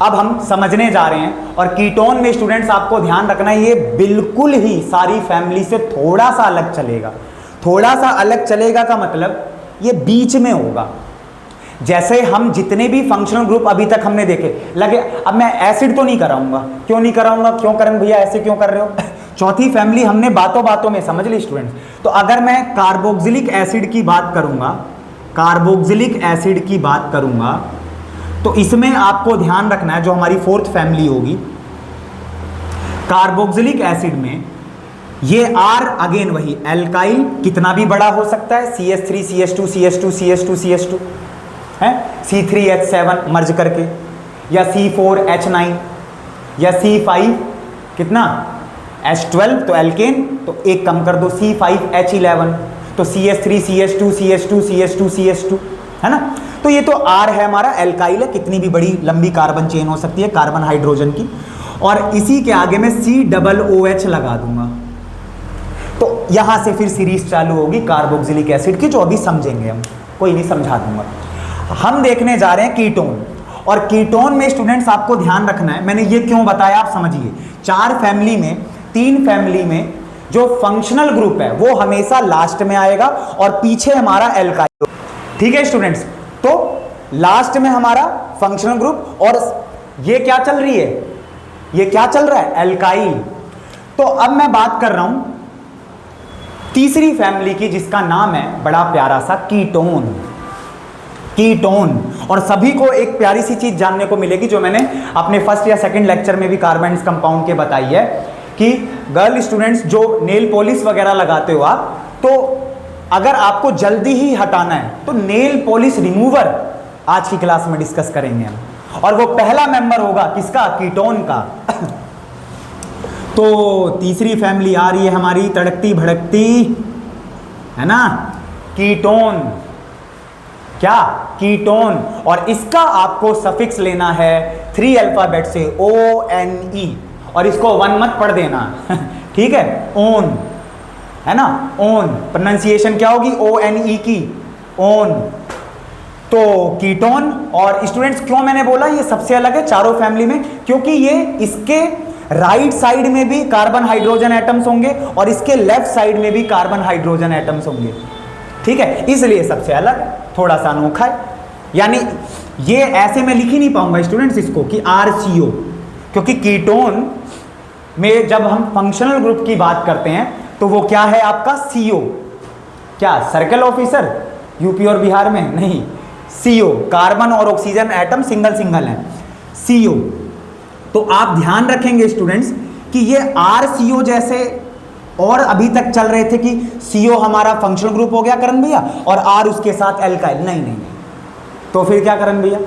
अब हम समझने जा रहे हैं। और कीटोन में स्टूडेंट्स आपको ध्यान रखना है, ये बिल्कुल ही सारी फैमिली से थोड़ा सा अलग चलेगा। थोड़ा सा अलग चलेगा का मतलब ये बीच में होगा। जैसे हम जितने भी फंक्शनल ग्रुप अभी तक हमने देखे लगे, अब मैं एसिड तो नहीं कराऊंगा, क्यों नहीं कराऊंगा, क्यों करें भैया, ऐसे क्यों कर रहे हो? चौथी फैमिली हमने बातों बातों में समझ ली स्टूडेंट्स। तो अगर मैं कार्बोक्सिलिक एसिड की बात करूंगा, कार्बोक्सिलिक एसिड की बात करूंगा, तो इसमें आपको ध्यान रखना है, जो हमारी 4th फैमिली होगी कार्बोक्सिलिक एसिड में, ये R अगेन वही एल्काइल, कितना भी बड़ा हो सकता है, CH3 CH2 CH2 CH2 CH2 है, C3H7 मर्ज करके, या C4H9, या C5 कितना H12, तो एल्केन, तो एक कम कर दो C5H11, तो CH3 CH2 CH2 CH2 CH2 है ना। तो ये तो R है हमारा, एल्काइल है, कितनी भी बड़ी लंबी कार्बन चेन हो सकती है कार्बन हाइड्रोजन की, और इसी के आगे मैं COOH लगा दूंगा। तो यहां से फिर सीरीज चालू होगी कार्बोक्सिलिक एसिड की, जो अभी समझेंगे हम, कोई नहीं समझा दूंगा। हम देखने जा रहे हैं कीटोन, और कीटोन में स्टूडेंट्स आपको ध्यान रखना है, मैंने ये क्यों बताया आप समझिए। 4 फैमिली में 3 फैमिली में जो फंक्शनल ग्रुप है वो हमेशा लास्ट में आएगा और पीछे हमारा एल्काइल। ठीक है स्टूडेंट्स, तो लास्ट में हमारा फंक्शनल ग्रुप, और ये क्या चल रही है, ये क्या चल रहा है, एल्काइल। तो अब मैं बात कर रहा हूं तीसरी फैमिली की, जिसका नाम है बड़ा प्यारा सा कीटोन। कीटोन, और सभी को एक प्यारी सी चीज जानने को मिलेगी जो मैंने अपने फर्स्ट या सेकंड लेक्चर में भी कार्बन कंपाउंड के बताई है, कि गर्ल स्टूडेंट्स जो नेल पॉलिश वगैरह लगाते हो आप, तो अगर आपको जल्दी ही हटाना है तो नेल पॉलिश रिमूवर आज की क्लास में डिस्कस करेंगे हम, और वो पहला मेंबर होगा किसका, कीटोन का। तो तीसरी फैमिली आ रही है हमारी तड़कती भड़कती, है ना, कीटोन। क्या, कीटोन, और इसका आपको सफिक्स लेना है 3 अल्फाबेट से ONE, और इसको 1 मत पढ़ देना ठीक है, ओन, है ना, ओन, प्रोनाउंसिएशन क्या होगी, ONE की, ओन। तो कीटोन, और स्टूडेंट्स क्यों मैंने बोला ये सबसे अलग है चारों फैमिली में, क्योंकि ये इसके राइट साइड में भी कार्बन हाइड्रोजन एटम्स होंगे और इसके लेफ्ट साइड में भी कार्बन हाइड्रोजन एटम्स होंगे। ठीक है, इसलिए सबसे अलग, थोड़ा सा अनोखा है। यानी ये ऐसे मैं लिख ही नहीं पाऊंगा स्टूडेंट्स इसको कि RCO, क्योंकि कीटोन में जब हम फंक्शनल ग्रुप की बात करते हैं तो वो क्या है आपका, CO। क्या, सर्कल ऑफिसर यूपी और बिहार में, नहीं, CO, कार्बन और ऑक्सीजन एटम सिंगल सिंगल है, CO। तो आप ध्यान रखेंगे स्टूडेंट्स कि ये RCO जैसे, और अभी तक चल रहे थे कि CO हमारा फंक्शनल ग्रुप हो गया करण भैया, और R उसके साथ एल्काइल, नहीं नहीं, तो फिर क्या करण भैया,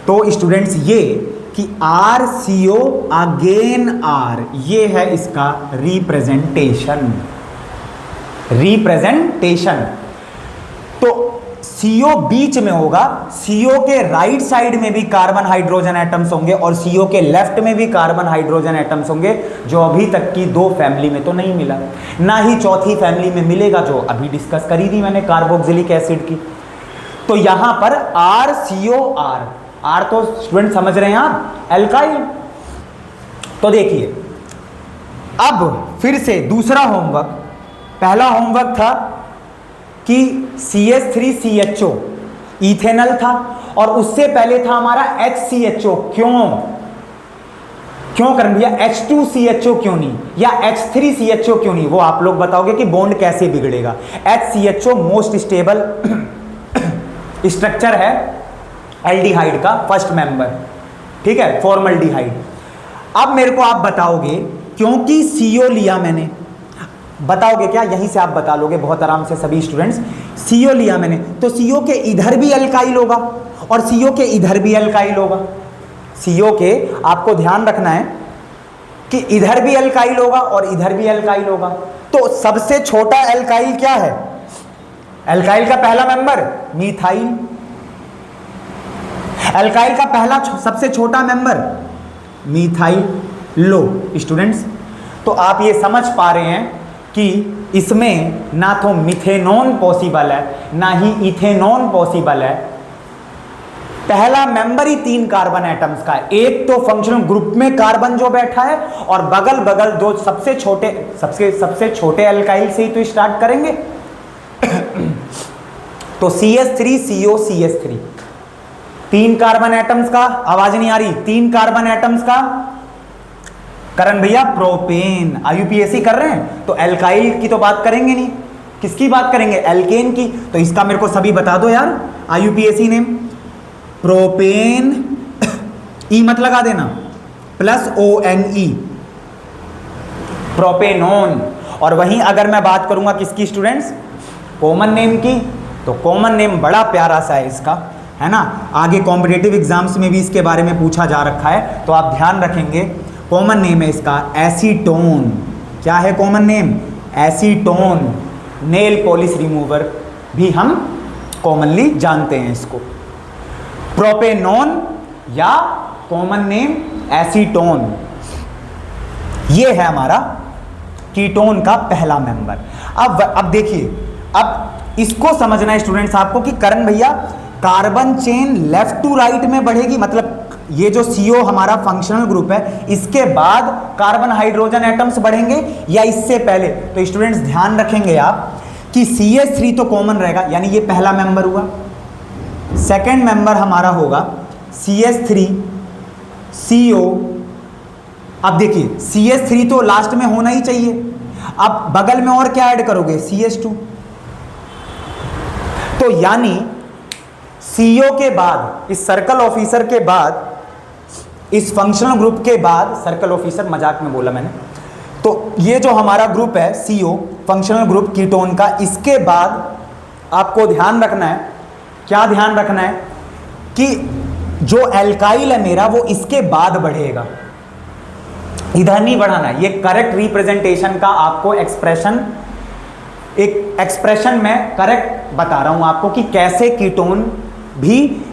तो स्टूडेंट्स ये कि RCO अगेन R, ये है इसका रिप्रेजेंटेशन, रिप्रेजेंटेशन। तो CO बीच में होगा, CO के राइट साइड में भी कार्बन हाइड्रोजन एटम्स होंगे और CO के लेफ्ट में भी कार्बन हाइड्रोजन एटम्स होंगे, जो अभी तक की 2 फैमिली में तो नहीं मिला, ना ही चौथी फैमिली में मिलेगा, जो अभी डिस्कस करी थी मैंने कार्बोक्सिलिक एसिड की। तो यहां पर RCOR, R तो स्टूडेंट समझ रहे हैं आप, एल्काइल। तो देखिए अब फिर से दूसरा होमवर्क, पहला होमवर्क था कि CH3CHO इथेनल था, और उससे पहले था हमारा HCHO। क्यों करें भैया, H2CHO क्यों नहीं, या H3CHO क्यों नहीं, वो आप लोग बताओगे कि बॉन्ड कैसे बिगड़ेगा। HCHO मोस्ट स्टेबल स्ट्रक्चर है एल्डिहाइड का फर्स्ट मेंबर, ठीक है, फॉर्मल्डिहाइड। अब मेरे को आप बताओगे, क्योंकि CO लिया मैंने, बताओगे क्या, यहीं से आप बता लोगे बहुत आराम से सभी स्टूडेंट्स, CO लिया मैंने, तो CO के इधर भी अल्काइल होगा और CO के इधर भी अल्काइल होगा। CO के आपको ध्यान रखना है कि इधर भी अल्काइल होगा और इधर भी अल्काइल होगा। तो सबसे छोटा अल्काइल क्या है, अल्काइल का पहला मेंबर मीथाइल, अल्काइल का पहला सबसे छोटा मेंबर मीथाइल। लो स्टूडेंट्स, तो आप ये समझ पा रहे हैं कि इसमें ना तो मिथेनॉन पॉसिबल है ना ही इथेनॉन पॉसिबल है। पहला मेंबर ही 3 कार्बन एटम्स का है, एक तो फंक्शनल ग्रुप में कार्बन जो बैठा है, और बगल बगल दो सबसे छोटे अल्काइल से ही तो स्टार्ट करेंगे तो CH3CO CH3, 3 कार्बन एटम्स का, आवाज नहीं आ रही, 3 कार्बन एटम्स का करण भैया प्रोपेन। IUPAC कर रहे हैं तो एल्काइल की तो बात करेंगे नहीं, किसकी बात करेंगे, एल्केन की। तो इसका मेरे को सभी बता दो यार, IUPAC नेम प्रोपेन, ई मत लगा देना, प्लस ONE, प्रोपेनोन। और वहीं अगर मैं बात करूंगा किसकी स्टूडेंट्स, कॉमन नेम की, तो कॉमन नेम बड़ा प्यारा सा है इसका, है ना, आगे कॉम्पिटिटिव एग्जाम्स में भी इसके बारे में पूछा जा रखा है, तो आप ध्यान रखेंगे। कॉमन नेम है इसका एसीटोन। क्या है common name, acetone. Nail polish remover भी हम कॉमनली जानते हैं इसको, प्रोपेनॉन या कॉमन नेम एसीटोन। ये है हमारा कीटोन का पहला मेंबर। अब देखिए, अब इसको समझना है स्टूडेंट्स आपको कि करण भैया carbon chain left to right में बढ़ेगी, मतलब ये जो CO हमारा फंक्शनल ग्रुप है इसके बाद कार्बन हाइड्रोजन एटम्स बढ़ेंगे या इससे पहले। तो स्टूडेंट्स ध्यान रखेंगे आप कि CH3 तो कॉमन रहेगा, यानी ये पहला मेंबर हुआ। सेकंड मेंबर हमारा होगा CH3 CO। अब देखिए CH3 तो लास्ट में होना ही चाहिए, अब बगल में और क्या ऐड करोगे, CH2। तो यानी CO के बाद, इस सर्कल ऑफिसर के बाद, इस फंक्शनल ग्रुप के बाद, सर्कल ऑफिसर मजाक में बोला मैंने, तो ये जो हमारा ग्रुप है CO फंक्शनल ग्रुप कीटोन का, इसके बाद आपको ध्यान रखना है, क्या ध्यान रखना है कि जो एल्काइल है मेरा वो इसके बाद बढ़ेगा, इधर नहीं बढ़ाना है। ये करेक्ट रिप्रेजेंटेशन का आपको एक्सप्रेशन, एक एक्सप्रेशन में करेक्ट बता रहा हूं आपको कि कैसे कीटोन भी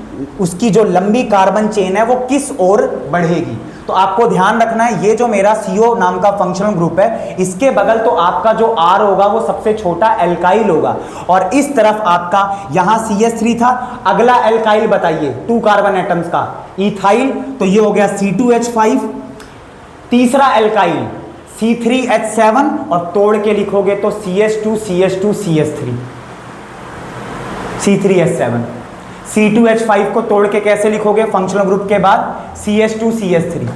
उसकी जो लंबी कार्बन चेन है वो किस ओर बढ़ेगी। तो आपको ध्यान रखना है, ये जो मेरा CO नाम का फंक्शनल ग्रुप है इसके बगल तो आपका जो R होगा वो सबसे छोटा एल्काइल होगा, और इस तरफ आपका यहां CH3 था। अगला एल्काइल बताइए 2 कार्बन एटम्स का, इथाइल, तो ये हो गया C2H5। तीसरा एल्काइल C3H7, और तोड़ के लिखोगे तो CH2 CH2 CH3 C3H7। C2H5 को तोड़ के कैसे लिखोगे फंक्शनल ग्रुप के बाद, CH2 CH3।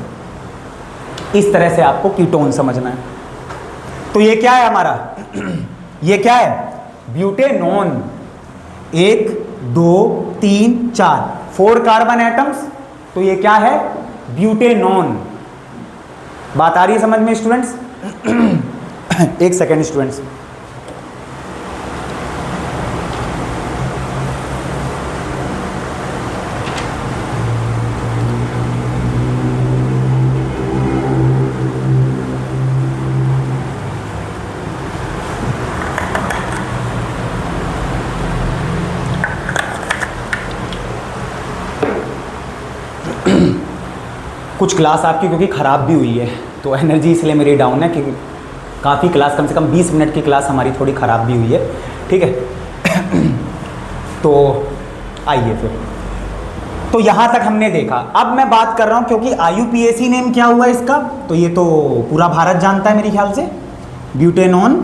इस तरह से आपको कीटोन समझना है। तो ये क्या है हमारा ये क्या है, ब्यूटेनॉन। 1 2 3 4 4 कार्बन एटम्स, तो ये क्या है, ब्यूटेनॉन। बात आ रही है समझ में स्टूडेंट्स? एक सेकेंड स्टूडेंट्स, कुछ क्लास आपकी क्योंकि ख़राब भी हुई है तो एनर्जी इसलिए मेरी डाउन है, क्योंकि काफ़ी क्लास, कम से कम 20 मिनट की क्लास हमारी थोड़ी ख़राब भी हुई है, ठीक है। तो आइए फिर, तो यहाँ तक हमने देखा। अब मैं बात कर रहा हूँ क्योंकि IUPAC नेम क्या हुआ इसका, तो ये तो पूरा भारत जानता है मेरे ख्याल से, ब्यूटेनॉन।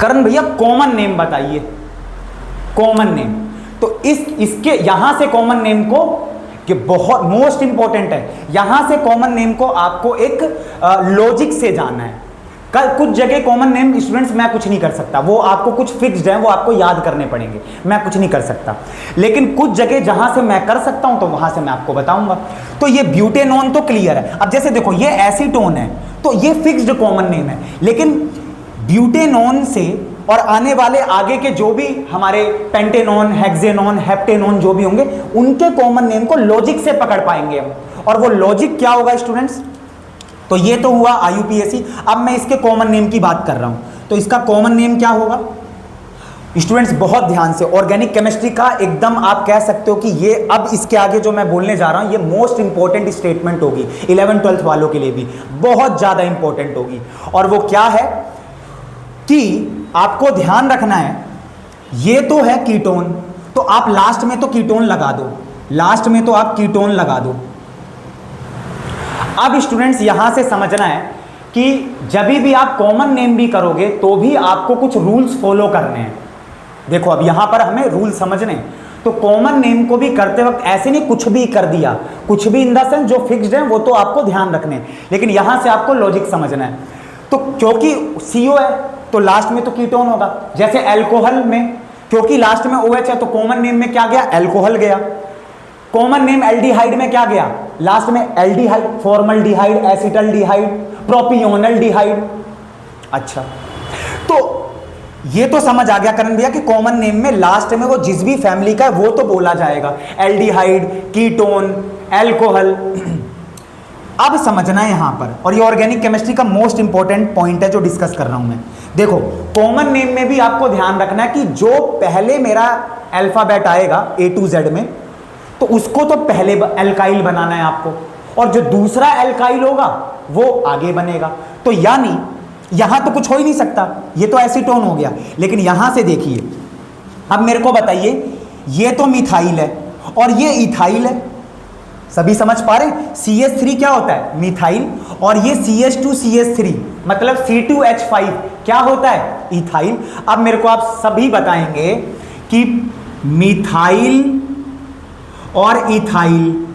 करण भैया कॉमन नेम बताइए, कॉमन नेम। तो इसके यहाँ से कॉमन नेम को, कि बहुत मोस्ट इंपॉर्टेंट है, यहां से कॉमन नेम को आपको एक लॉजिक से जानना है। कुछ जगह कॉमन नेम स्टूडेंट्स मैं कुछ नहीं कर सकता, वो आपको कुछ फिक्स्ड है, वो आपको याद करने पड़ेंगे, मैं कुछ नहीं कर सकता। लेकिन कुछ जगह जहां से मैं कर सकता हूं तो वहां से मैं आपको बताऊंगा। तो ये ब्यूटेनॉन तो क्लियर है। अब जैसे देखो ये एसीटोन है तो ये फिक्स्ड कॉमन नेम है, लेकिन ब्यूटेनॉन से और आने वाले आगे के जो भी हमारे पेंटेनॉन, हेक्सेनॉन, हेप्टेनॉन जो भी होंगे उनके कॉमन नेम को लॉजिक से पकड़ पाएंगे हम। और वो लॉजिक क्या होगा स्टूडेंट्स, तो ये तो हुआ IUPAC। अब मैं इसके कॉमन नेम की बात कर रहा हूं, तो इसका कॉमन नेम क्या होगा स्टूडेंट्स, बहुत ध्यान से। ऑर्गेनिक केमिस्ट्री का एकदम आप कह सकते हो कि ये अब इसके आगे जो मैं बोलने जा रहा हूं ये मोस्ट इंपॉर्टेंट स्टेटमेंट होगी 11th-12th वालों के लिए भी बहुत ज्यादा इंपॉर्टेंट होगी। और वो क्या है कि आपको ध्यान रखना है, ये तो है कीटोन, तो आप लास्ट में तो कीटोन लगा दो, लास्ट में तो आप कीटोन लगा दो। अब स्टूडेंट्स यहां से समझना है कि जब भी आप कॉमन नेम भी करोगे तो भी आपको कुछ रूल्स फॉलो करने हैं। देखो अब यहां पर हमें रूल समझने, तो कॉमन नेम को भी करते वक्त ऐसे नहीं कुछ भी कर दिया, कुछ भी इन द सेंस जो फिक्स्ड है वो तो आपको ध्यान रखने हैं, लेकिन यहां से आपको लॉजिक समझना है। तो क्योंकि CO है तो लास्ट में तो कीटोन होगा। जैसे अल्कोहल में क्योंकि लास्ट में OH है तो कॉमन नेम में क्या गया, अल्कोहल गया। कॉमन नेम एल्डिहाइड में क्या गया, लास्ट में एल्डिहाइड, फॉर्मल्डिहाइड, एसिटल्डिहाइड, प्रोपियोनल्डिहाइड। अच्छा, तो ये तो समझ आ गया करण भैया कि कॉमन नेम में लास्ट में वो जिस भी फैमिली का है वो तो बोला जाएगा, एल्डिहाइड, कीटोन, अल्कोहल। अब समझना है यहां पर, और ये ऑर्गेनिक केमिस्ट्री का मोस्ट इंपॉर्टेंट पॉइंट है जो डिस्कस कर रहा हूं मैं। देखो कॉमन नेम में भी आपको ध्यान रखना है कि जो पहले मेरा अल्फाबेट आएगा A to Z में तो उसको तो पहले एल्काइल बनाना है आपको, और जो दूसरा एल्काइल होगा वो आगे बनेगा। तो यानी यहां तो कुछ हो ही नहीं सकता, ये तो एसीटोन हो गया। लेकिन यहां से देखिए, अब मेरे को बताइए, ये तो मिथाइल है और ये इथाइल है, सभी समझ पा रहे हैं? CH3 क्या होता है? मिथाइल। और ये CH2CH3 मतलब C2H5 क्या होता है? इथाइल। अब मेरे को आप सभी बताएंगे कि मिथाइल और इथाइल,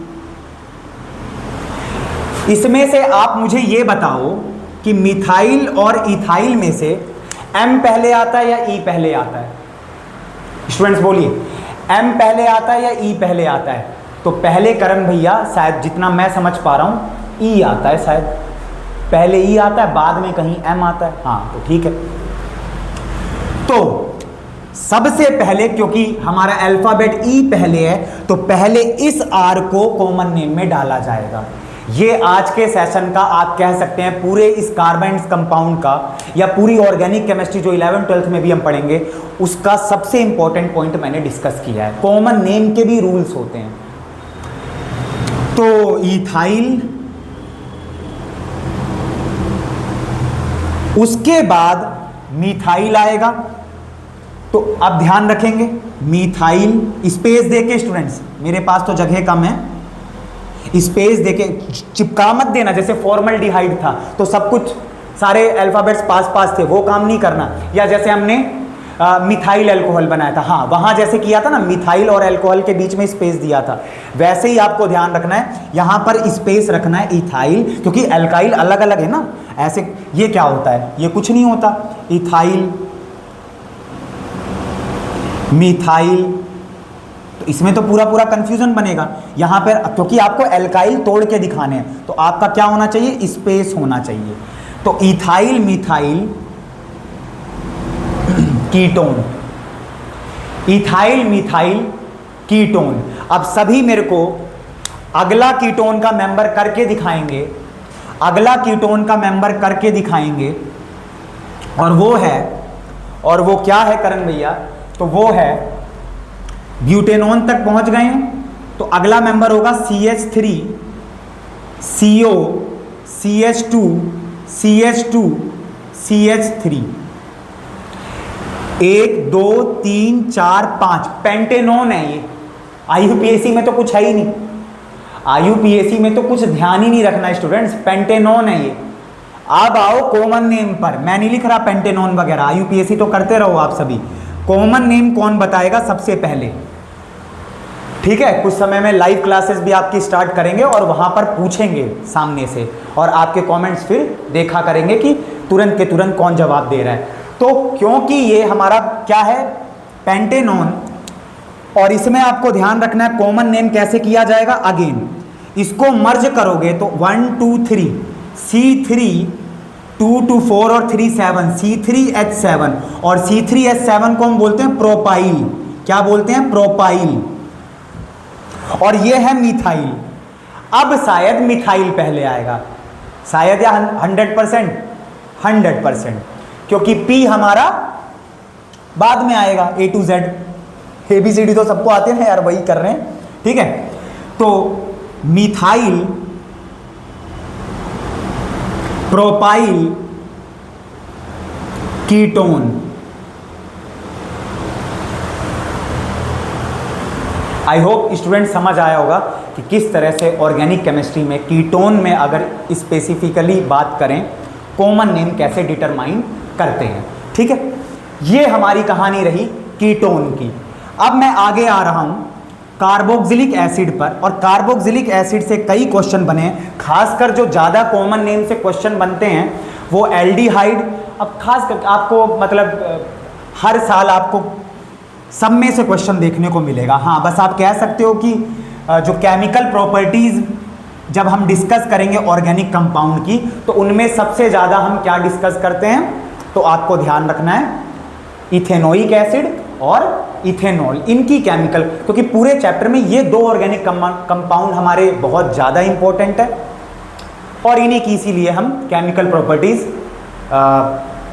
इसमें से आप मुझे ये बताओ कि मिथाइल और इथाइल में से M पहले आता है या E पहले आता है? स्टूडेंट्स बोलिए, M पहले आता है या E पहले आता है? तो पहले करण भैया शायद, जितना मैं समझ पा रहा हूं, E आता है शायद, पहले E आता है, बाद में कहीं M आता है। हाँ तो ठीक है। तो सबसे पहले, क्योंकि हमारा अल्फाबेट E पहले है, तो पहले इस R को कॉमन नेम में डाला जाएगा। ये आज के सेशन का आप कह सकते हैं पूरे इस कार्बन्स कंपाउंड का, या पूरी ऑर्गेनिक केमिस्ट्री जो 11th-12th में भी हम पढ़ेंगे, उसका सबसे इंपॉर्टेंट पॉइंट मैंने डिस्कस किया है। कॉमन नेम के भी रूल्स होते हैं। तो इथाइल, उसके बाद मिथाइल आएगा। तो अब ध्यान रखेंगे, मिथाइल, स्पेस देके स्टूडेंट्स, मेरे पास तो जगह कम है, स्पेस देके चिपका मत देना। जैसे फॉर्मल्डिहाइड था तो सब कुछ सारे अल्फाबेट्स पास पास थे, वो काम नहीं करना। या जैसे हमने मिथाइल अल्कोहल बनाया था, हाँ वहाँ जैसे किया था ना, मिथाइल और अल्कोहल के बीच में स्पेस दिया था, वैसे ही आपको ध्यान रखना है, यहाँ पर स्पेस रखना है इथाइल, क्योंकि अल्काइल अलग अलग है ना। ऐसे ये क्या होता है? ये कुछ नहीं होता। इथाइल, मिथाइल, तो इसमें तो पूरा पूरा कंफ्यूजन बनेगा यहाँ पर, क्योंकि आपको एल्काइल तोड़ के दिखाने हैं। तो आपका क्या होना चाहिए? स्पेस होना चाहिए। तो ethyl methyl ketone, ethyl methyl ketone. अब सभी मेरे को अगला कीटोन का मेंबर करके दिखाएंगे, अगला कीटोन का मेंबर करके दिखाएंगे, और वो क्या है करण भैया? तो वो है ब्यूटेनॉन तक पहुंच गए हैं, तो अगला मेंबर होगा CH3 CO CH2 CH2 CH3। 1 2 3 4 5 pentanone है ये। IUPAC में तो कुछ है ही नहीं, IUPAC में तो कुछ ध्यान ही नहीं रखना स्टूडेंट्स, पेंटेनॉन है ये। अब आओ कॉमन नेम पर, मैं नहीं लिख रहा पेंटेनॉन वगैरह, IUPAC तो करते रहो आप सभी। कॉमन नेम कौन बताएगा सबसे पहले? ठीक है, कुछ समय में लाइव क्लासेस भी आपकी स्टार्ट करेंगे और वहां पर पूछेंगे सामने से, और आपके कमेंट्स फिर देखा करेंगे कि तुरंत के तुरंत कौन जवाब दे रहा है। तो क्योंकि ये हमारा क्या है? पेंटेनॉन, और इसमें आपको ध्यान रखना है कॉमन नेम कैसे किया जाएगा। अगेन इसको मर्ज करोगे तो 1 2 3 C3 2 2 4 और 3 7 C3H7, और C3H7 को हम बोलते हैं प्रोपाइल। क्या बोलते हैं? प्रोपाइल। और ये है मिथाइल। अब शायद मिथाइल पहले आएगा, शायद, या 100%, क्योंकि P हमारा बाद में आएगा। A to Z, ABCD तो सबको आते हैं यार, वही कर रहे हैं। ठीक है, तो methyl, propyl ketone. I hope student समझ आया होगा कि किस तरह से ऑर्गेनिक केमिस्ट्री में कीटोन में अगर स्पेसिफिकली बात करें, कॉमन नेम कैसे डिटरमाइन करते हैं। ठीक है, ये हमारी कहानी रही कीटोन की। अब मैं आगे आ रहा हूं कार्बोक्सिलिक एसिड पर, और कार्बोक्सिलिक एसिड से कई क्वेश्चन बने हैं, खासकर जो ज़्यादा कॉमन नेम से क्वेश्चन बनते हैं वो एल्डिहाइड। अब खास कर आपको मतलब हर साल आपको सब में से क्वेश्चन देखने को मिलेगा। हाँ, बस आप कह सकते हो कि जो केमिकल प्रॉपर्टीज़ जब हम डिस्कस करेंगे ऑर्गेनिक कंपाउंड की, तो उनमें सबसे ज़्यादा हम क्या डिस्कस करते हैं? तो आपको ध्यान रखना है इथेनोइक एसिड और इथेनॉल, इनकी केमिकल, क्योंकि पूरे चैप्टर में ये दो ऑर्गेनिक कंपाउंड हमारे बहुत ज़्यादा इंपॉर्टेंट है, और इन्हीं की इसीलिए हम केमिकल प्रॉपर्टीज़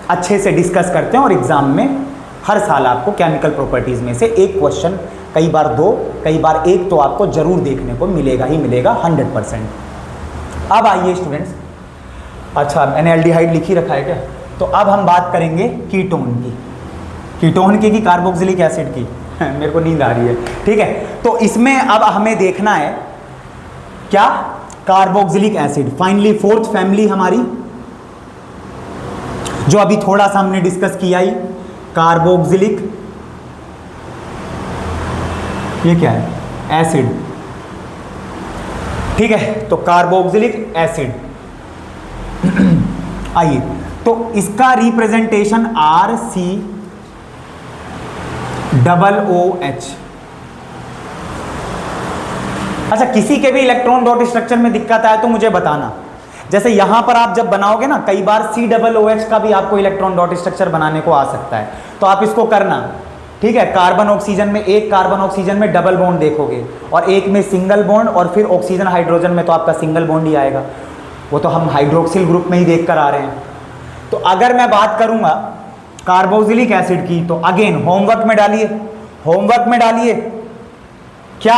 अच्छे से डिस्कस करते हैं, और एग्ज़ाम में हर साल आपको केमिकल प्रॉपर्टीज़ में से एक क्वेश्चन कई बार 2, कई बार 1 तो आपको जरूर देखने को मिलेगा ही मिलेगा 100%। अब आइए स्टूडेंट्स, अच्छा मैंने एल्डिहाइड लिख ही रखा है क्या, तो अब हम बात करेंगे कीटोन की, कीटोन की कार्बोक्सिलिक एसिड की मेरे को नींद आ रही है, ठीक है। तो इसमें अब हमें देखना है क्या, carboxylic acid. Finally fourth family हमारी, जो अभी थोड़ा सा हमने डिस्कस किया ही, कार्बोक्सिलिक, ये क्या है, एसिड, ठीक है। तो कार्बोक्सिलिक एसिड आइए, तो इसका रिप्रेजेंटेशन RCOOH। अच्छा, किसी के भी इलेक्ट्रॉन डॉट स्ट्रक्चर में दिक्कत आए तो मुझे बताना। जैसे यहां पर आप जब बनाओगे ना, कई बार COOH का भी आपको इलेक्ट्रॉन डॉट स्ट्रक्चर बनाने को आ सकता है, तो आप इसको करना, ठीक है। कार्बन ऑक्सीजन में, एक कार्बन ऑक्सीजन में डबल बॉन्ड देखोगे, और एक में सिंगल बॉन्ड, और फिर ऑक्सीजन हाइड्रोजन में तो आपका सिंगल बॉन्ड ही आएगा। वो तो हम हाइड्रोक्सिल ग्रुप में ही देख कर आ रहे हैं। तो अगर मैं बात करूंगा कार्बोक्सिलिक एसिड की, तो अगेन होमवर्क में डालिए, होमवर्क में डालिए क्या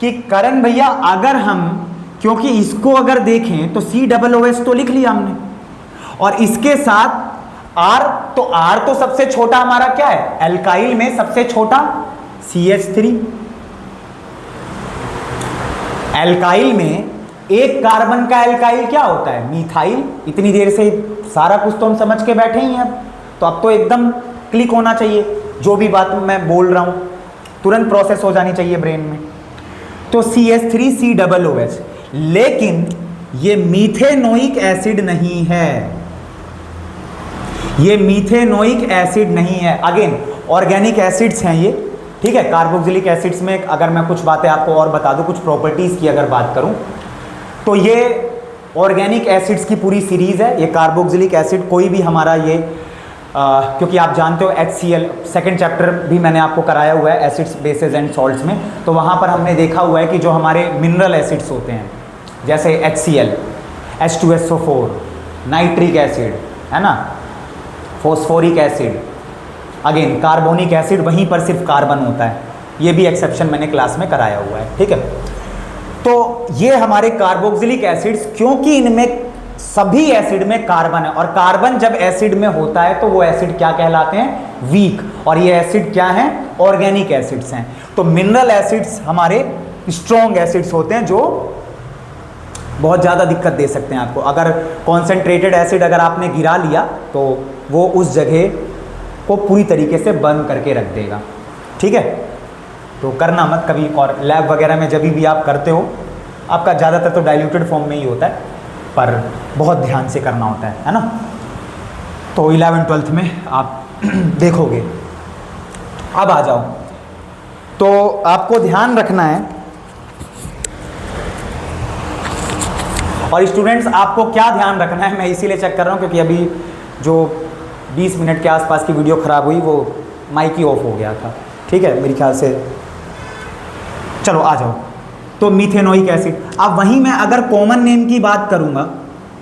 कि करण भैया, अगर हम, क्योंकि इसको अगर देखें तो COOH तो लिख लिया हमने, और इसके साथ R, तो R तो सबसे छोटा हमारा क्या है, एल्काइल में सबसे छोटा CH3। एल्काइल में एक कार्बन का एल्काइल क्या होता है, मिथाइल। इतनी देर से सारा कुछ तो हम समझ के बैठे ही हैं, तो अब तो एकदम क्लिक होना चाहिए, जो भी बात मैं बोल रहा हूं तुरंत प्रोसेस हो जानी चाहिए ब्रेन में। तो CH3COOH, लेकिन ये मीथेनोइक एसिड नहीं है, ये मीथेनोइक एसिड नहीं है। अगेन ऑर्गेनिक एसिड्स हैं ये, ठीक है। कार्बोक्सिलिक एसिड्स में अगर मैं कुछ बातें आपको और बता दूं, कुछ प्रॉपर्टीज की अगर बात करूं, तो ये ऑर्गेनिक एसिड्स की पूरी सीरीज है। ये कार्बोक्सिलिक एसिड कोई भी हमारा ये क्योंकि आप जानते हो HCl, सेकंड चैप्टर भी मैंने आपको कराया हुआ है एसिड्स बेसेस एंड सॉल्ट्स में, तो वहाँ पर हमने देखा हुआ है कि जो हमारे मिनरल एसिड्स होते हैं, जैसे HCl, H2SO4, नाइट्रिक एसिड, है ना, phosphoric acid, again carbonic acid, वहीं पर सिर्फ कार्बन होता है। ये भी एक्सेप्शन मैंने क्लास में कराया हुआ है, ठीक है। तो ये हमारे कार्बोक्सिलिक एसिड्स, क्योंकि इनमें सभी एसिड में कार्बन है, और कार्बन जब एसिड में होता है तो वो एसिड क्या कहलाते हैं, वीक, और ये एसिड क्या हैं, ऑर्गेनिक एसिड्स हैं। तो मिनरल एसिड्स हमारे स्ट्रॉन्ग एसिड्स होते हैं, जो बहुत ज़्यादा दिक्कत दे सकते हैं आपको। अगर कॉन्सेंट्रेटेड एसिड अगर आपने गिरा लिया तो वो उस जगह को पूरी तरीके से बंद करके रख देगा, ठीक है। तो करना मत कभी, और लैब वगैरह में जब भी आप करते हो, आपका ज़्यादातर तो डाइल्यूटेड फॉर्म में ही होता है, पर बहुत ध्यान से करना होता है ना। तो 11th-12th में आप देखोगे। अब आ जाओ, तो आपको ध्यान रखना है, और स्टूडेंट्स आपको क्या ध्यान रखना है, मैं इसीलिए चेक कर रहा हूँ क्योंकि अभी जो 20 मिनट के आसपास की वीडियो ख़राब हुई, वो माइक ही ऑफ हो गया था, ठीक है मेरे ख्याल से। चलो आ जाओ, तो मीथेनोइक एसिड। अब वहीं मैं अगर कॉमन नेम की बात करूंगा,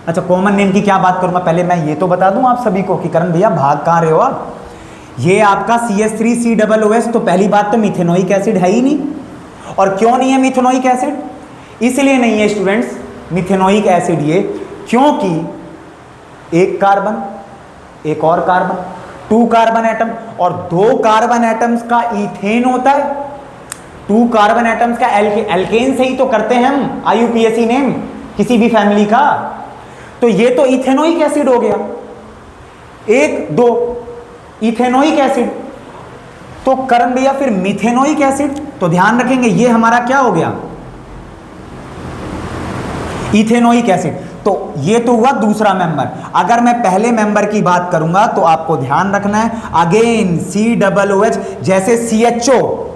अच्छा कॉमन नेम की क्या बात करूंगा, पहले मैं ये तो बता दूं आप सभी को कि करण भैया भाग कहाँ रहे हो आप, ये आपका CH3COOH, तो पहली बात तो मीथेनोइक एसिड है ही नहीं। और क्यों नहीं है मीथेनोइक एसिड, इसलिए नहीं है स्टूडेंट्स मीथेनोइक एसिड ये, क्योंकि एक कार्बन, एक और कार्बन, 2 कार्बन एटम, और 2 कार्बन एटम्स का इथेन होता है। 2 कार्बन एटम्स का एल्केन से ही तो करते हैं हम IUPAC नेम किसी भी फैमिली का, तो ये तो इथेनोइक एसिड हो गया। 1 2 इथेनोइक एसिड, तो करण भैया फिर मिथेनोइक एसिड, तो ध्यान रखेंगे ये हमारा क्या हो गया, इथेनोइक एसिड। तो ये तो हुआ दूसरा मेंबर। अगर मैं पहले मेंबर की बात करूंगा तो आपको ध्यान रखना है, अगेन COOH, जैसे CHO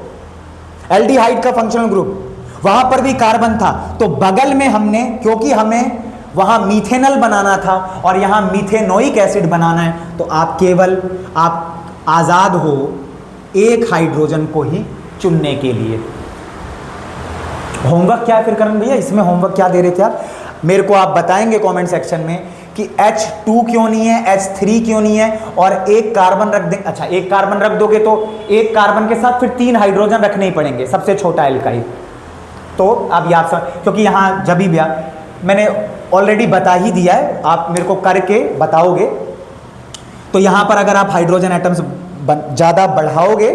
एल्डिहाइड का फंक्शनल ग्रुप, वहां पर भी कार्बन था, तो बगल में हमने, क्योंकि हमें वहां मीथेनल बनाना था और यहां मीथेनोइक एसिड बनाना है, तो आप केवल आप आजाद हो एक हाइड्रोजन को ही चुनने के लिए। होमवर्क क्या है फिर करण भैया, इसमें होमवर्क क्या दे रहे थे आप, मेरे को आप बताएंगे कमेंट सेक्शन में कि H2 क्यों नहीं है, H3 क्यों नहीं है, और एक कार्बन रख दें। अच्छा, एक कार्बन रख दोगे तो एक कार्बन के साथ फिर 3 हाइड्रोजन रखने ही पड़ेंगे, सबसे छोटा एल्काइल। तो अब याद समझ, क्योंकि यहाँ जब भी मैंने ऑलरेडी बता ही दिया है, आप मेरे को करके बताओगे। तो यहाँ पर अगर आप हाइड्रोजन एटम्स ज़्यादा बढ़ाओगे,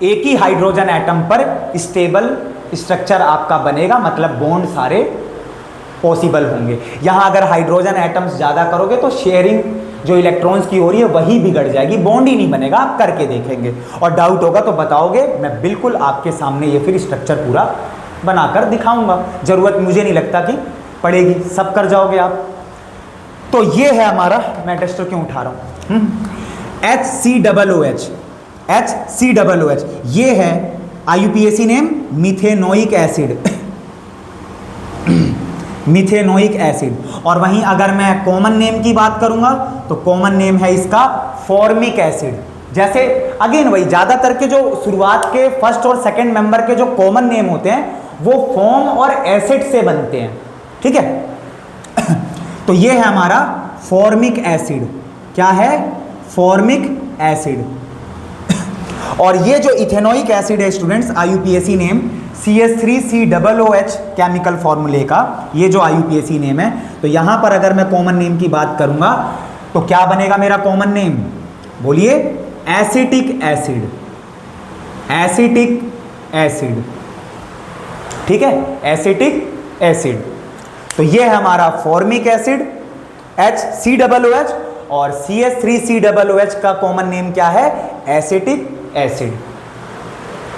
एक ही हाइड्रोजन एटम पर स्टेबल स्ट्रक्चर आपका बनेगा, मतलब बॉन्ड सारे पॉसिबल होंगे। यहाँ अगर हाइड्रोजन एटम्स ज़्यादा करोगे तो शेयरिंग जो इलेक्ट्रॉन्स की हो रही है वही बिगड़ जाएगी, बॉन्ड ही नहीं बनेगा। आप करके देखेंगे और डाउट होगा तो बताओगे, मैं बिल्कुल आपके सामने ये फिर स्ट्रक्चर पूरा बनाकर दिखाऊंगा। ज़रूरत मुझे नहीं लगता कि पड़ेगी, सब कर जाओगे आप। तो ये है हमारा, मैं टेस्टर क्यों उठा रहा हूँ, HCOOH, HCOOH ये है IUPAC name methanoic acid, methanoic acid. और वहीं अगर मैं कॉमन नेम की बात करूंगा तो कॉमन नेम है इसका फॉर्मिक एसिड। जैसे अगेन वही, ज़्यादातर के जो शुरुआत के फर्स्ट और सेकंड मेंबर के जो कॉमन नेम होते हैं वो फॉर्म और एसिड से बनते हैं, ठीक है। तो ये है हमारा फॉर्मिक एसिड। क्या है? Formic acid. और ये जो इथेनोइक एसिड है students, IUPAC name CH3COOH chemical फॉर्मूले का, ये जो IUPAC नेम है। तो यहां पर अगर मैं कॉमन नेम की बात करूंगा तो क्या बनेगा मेरा कॉमन नेम? बोलिए, एसिटिक एसिड, एसिटिक एसिड, ठीक है, एसिटिक एसिड। तो ये है हमारा फॉर्मिक एसिड HCOOH, और CH3COOH का कॉमन नेम क्या है? Acetic acid.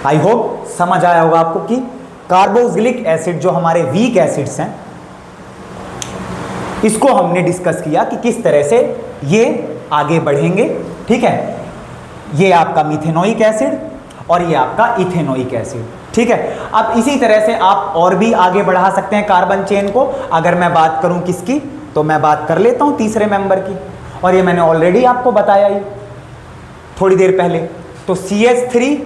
आई होप समझ आया होगा आपको कि कार्बोक्सिलिक एसिड जो हमारे वीक एसिड्स हैं, इसको हमने डिस्कस किया कि किस तरह से ये आगे बढ़ेंगे, ठीक है। ये आपका मिथेनोइक एसिड और ये आपका इथेनोइक एसिड, ठीक है। अब इसी तरह से आप और भी आगे बढ़ा सकते हैं कार्बन चेन को। अगर मैं बात करूं किसकी, तो मैं बात कर लेता हूं तीसरे मेंबर की, और ये मैंने ऑलरेडी आपको बताया ही थोड़ी देर पहले। तो CH3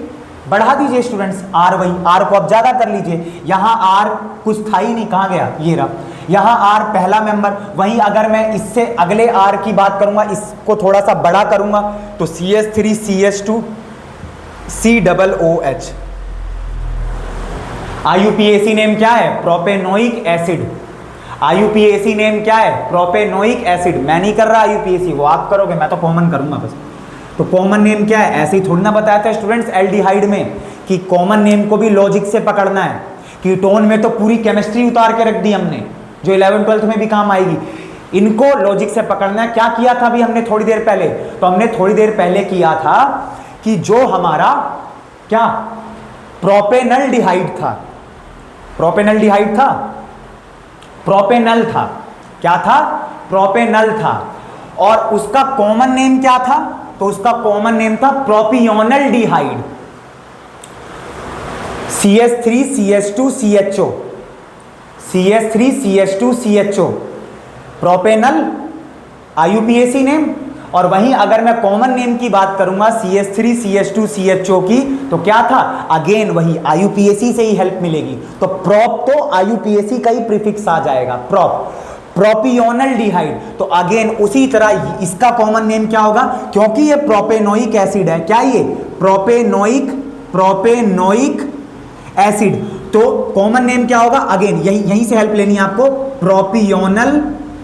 बढ़ा दीजिए स्टूडेंट्स, R, वही R को अब ज्यादा कर लीजिए। यहां R कुछ था ही नहीं, कहां गया? ये रहा। यहां R पहला मेंबर। वहीं अगर मैं इससे अगले R की बात करूंगा, इसको थोड़ा सा बड़ा करूंगा, तो CH3CH2 COOH। IUPAC नेम क्या है? Propanoic acid. IUPAC नेम क्या है? Propanoic acid. मैं नहीं कर रहा IUPAC, वो आप करोगे, मैं तो कॉमन करूंगा बस। तो कॉमन नेम क्या है? ऐसे ही थोड़ी ना बताया था स्टूडेंट्स एल्डिहाइड में कि कॉमन नेम को भी लॉजिक से पकड़ना है। कीटोन में तो पूरी केमिस्ट्री उतार के रख दी हमने, जो 11th-12th में भी काम आएगी। इनको लॉजिक से पकड़ना है। क्या किया था अभी हमने थोड़ी देर पहले? तो हमने थोड़ी देर पहले किया था कि जो हमारा क्या प्रोपेनल डिहाइड था, प्रोपेनल डिहाइड था, प्रोपेनल था, क्या था? प्रोपेनल था। और उसका कॉमन नेम क्या था? तो उसका कॉमन नेम था प्रोपियोनल डिहाइड, CH3CH2CHO, CH3CH2CHO, propanal IUPAC name. और वहीं अगर मैं कॉमन नेम की बात करूंगा CH3CH2CHO की, तो क्या था? अगेन वही IUPAC से ही हेल्प मिलेगी। तो प्रोप तो IUPAC का ही प्रीफिक्स आ जाएगा, प्रोप, प्रोपियोनल डिहाइड। तो अगेन उसी तरह इसका कॉमन नेम क्या होगा? क्योंकि ये प्रोपेनोइक एसिड है, क्या ये? Propanoic, propanoic acid. तो कॉमन नेम क्या होगा? अगेन यहीं से हेल्प लेनी है आपको, प्रोपियोनल,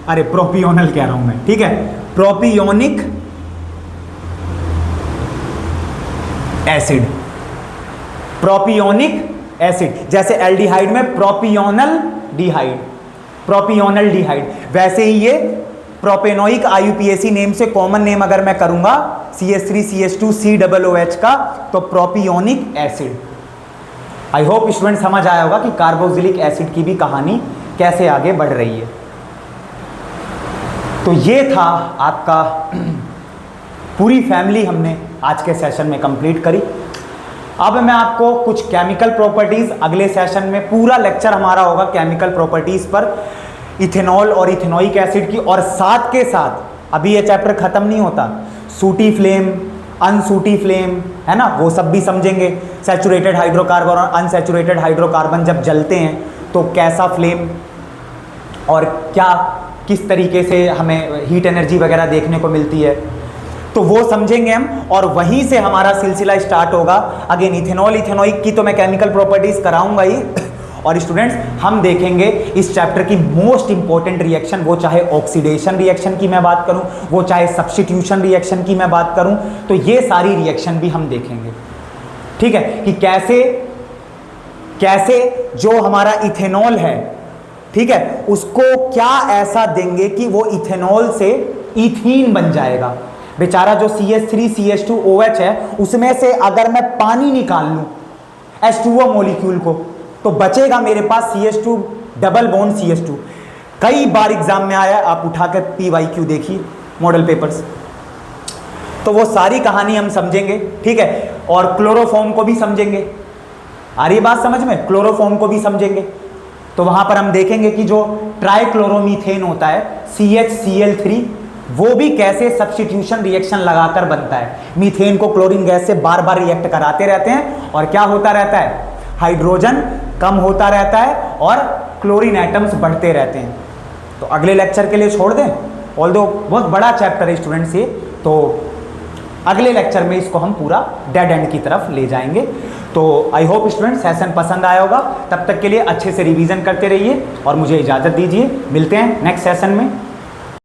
अरे प्रोपियोनल कह रहा हूं मैं, ठीक है, प्रोपियोनिक एसिड, प्रोपियोनिक एसिड। जैसे एल्डिहाइड में प्रोपियोनल डिहाइड, प्रोपियोनल डिहाइड, वैसे ही ये प्रोपेनोइक IUPAC नेम से कॉमन नेम अगर मैं करूंगा CH3CH2 COOH का, तो propionic acid. I hope student समझ आया होगा कि कार्बोक्सिलिक एसिड की भी कहानी कैसे आगे बढ़ रही है। तो ये था आपका पूरी फैमिली हमने आज के सेशन में कंप्लीट करी। अब मैं आपको कुछ केमिकल प्रॉपर्टीज, अगले सेशन में पूरा लेक्चर हमारा होगा केमिकल प्रॉपर्टीज पर, इथेनॉल और इथेनोइक एसिड की। और साथ के साथ अभी ये चैप्टर खत्म नहीं होता, सूटी फ्लेम, अनसूटी फ्लेम, है ना, वो सब भी समझेंगे। सैचुरेटेड हाइड्रोकार्बन और अनसैचुरेटेड हाइड्रोकार्बन जब जलते हैं तो कैसा फ्लेम और क्या किस तरीके से हमें हीट एनर्जी वगैरह देखने को मिलती है, तो वो समझेंगे हम, और वहीं से हमारा सिलसिला स्टार्ट होगा। अगेन इथेनॉल इथेनोइक की तो मैं केमिकल प्रॉपर्टीज कराऊंगा ही, और स्टूडेंट्स हम देखेंगे इस चैप्टर की मोस्ट इंपॉर्टेंट रिएक्शन, वो चाहे ऑक्सीडेशन रिएक्शन की मैं बात करूं, वो चाहे सब्स्टिट्यूशन रिएक्शन की मैं बात करूं, तो ये सारी रिएक्शन भी हम देखेंगे। ठीक है, कि कैसे कैसे जो हमारा इथेनॉल है, ठीक है, उसको क्या ऐसा देंगे कि वो इथेनॉल से इथीन बन जाएगा। बेचारा जो CH3 CH2OH है, उसमें से अगर मैं पानी निकाल लूं H2O मॉलिक्यूल को, तो बचेगा मेरे पास CH2 डबल बॉन्ड CH2। कई बार एग्जाम में आया, आप उठाकर PYQ देखिए मॉडल पेपर्स, तो वो सारी कहानी हम समझेंगे। ठीक है, और क्लोरोफॉर्म को भी समझेंगे। आ रही है बात समझ में? क्लोरोफॉर्म को भी समझेंगे। तो वहां पर हम देखेंगे कि जो ट्राइक्लोरोमीथेन होता है CHCl3, वो भी कैसे सब्स्टिट्यूशन रिएक्शन लगाकर बनता है। मीथेन को क्लोरीन गैस से बार बार रिएक्ट कराते रहते हैं, और क्या होता रहता है, हाइड्रोजन कम होता रहता है और क्लोरीन एटम्स बढ़ते रहते हैं। तो अगले लेक्चर के लिए छोड़ दें, ऑल्दो बहुत बड़ा चैप्टर है स्टूडेंट्स ये, तो अगले लेक्चर में इसको हम पूरा डेड एंड की तरफ ले जाएंगे। तो आई होप स्टूडेंट्स सेशन पसंद आया होगा। तब तक के लिए अच्छे से रिवीजन करते रहिए और मुझे इजाज़त दीजिए। मिलते हैं नेक्स्ट सेशन में।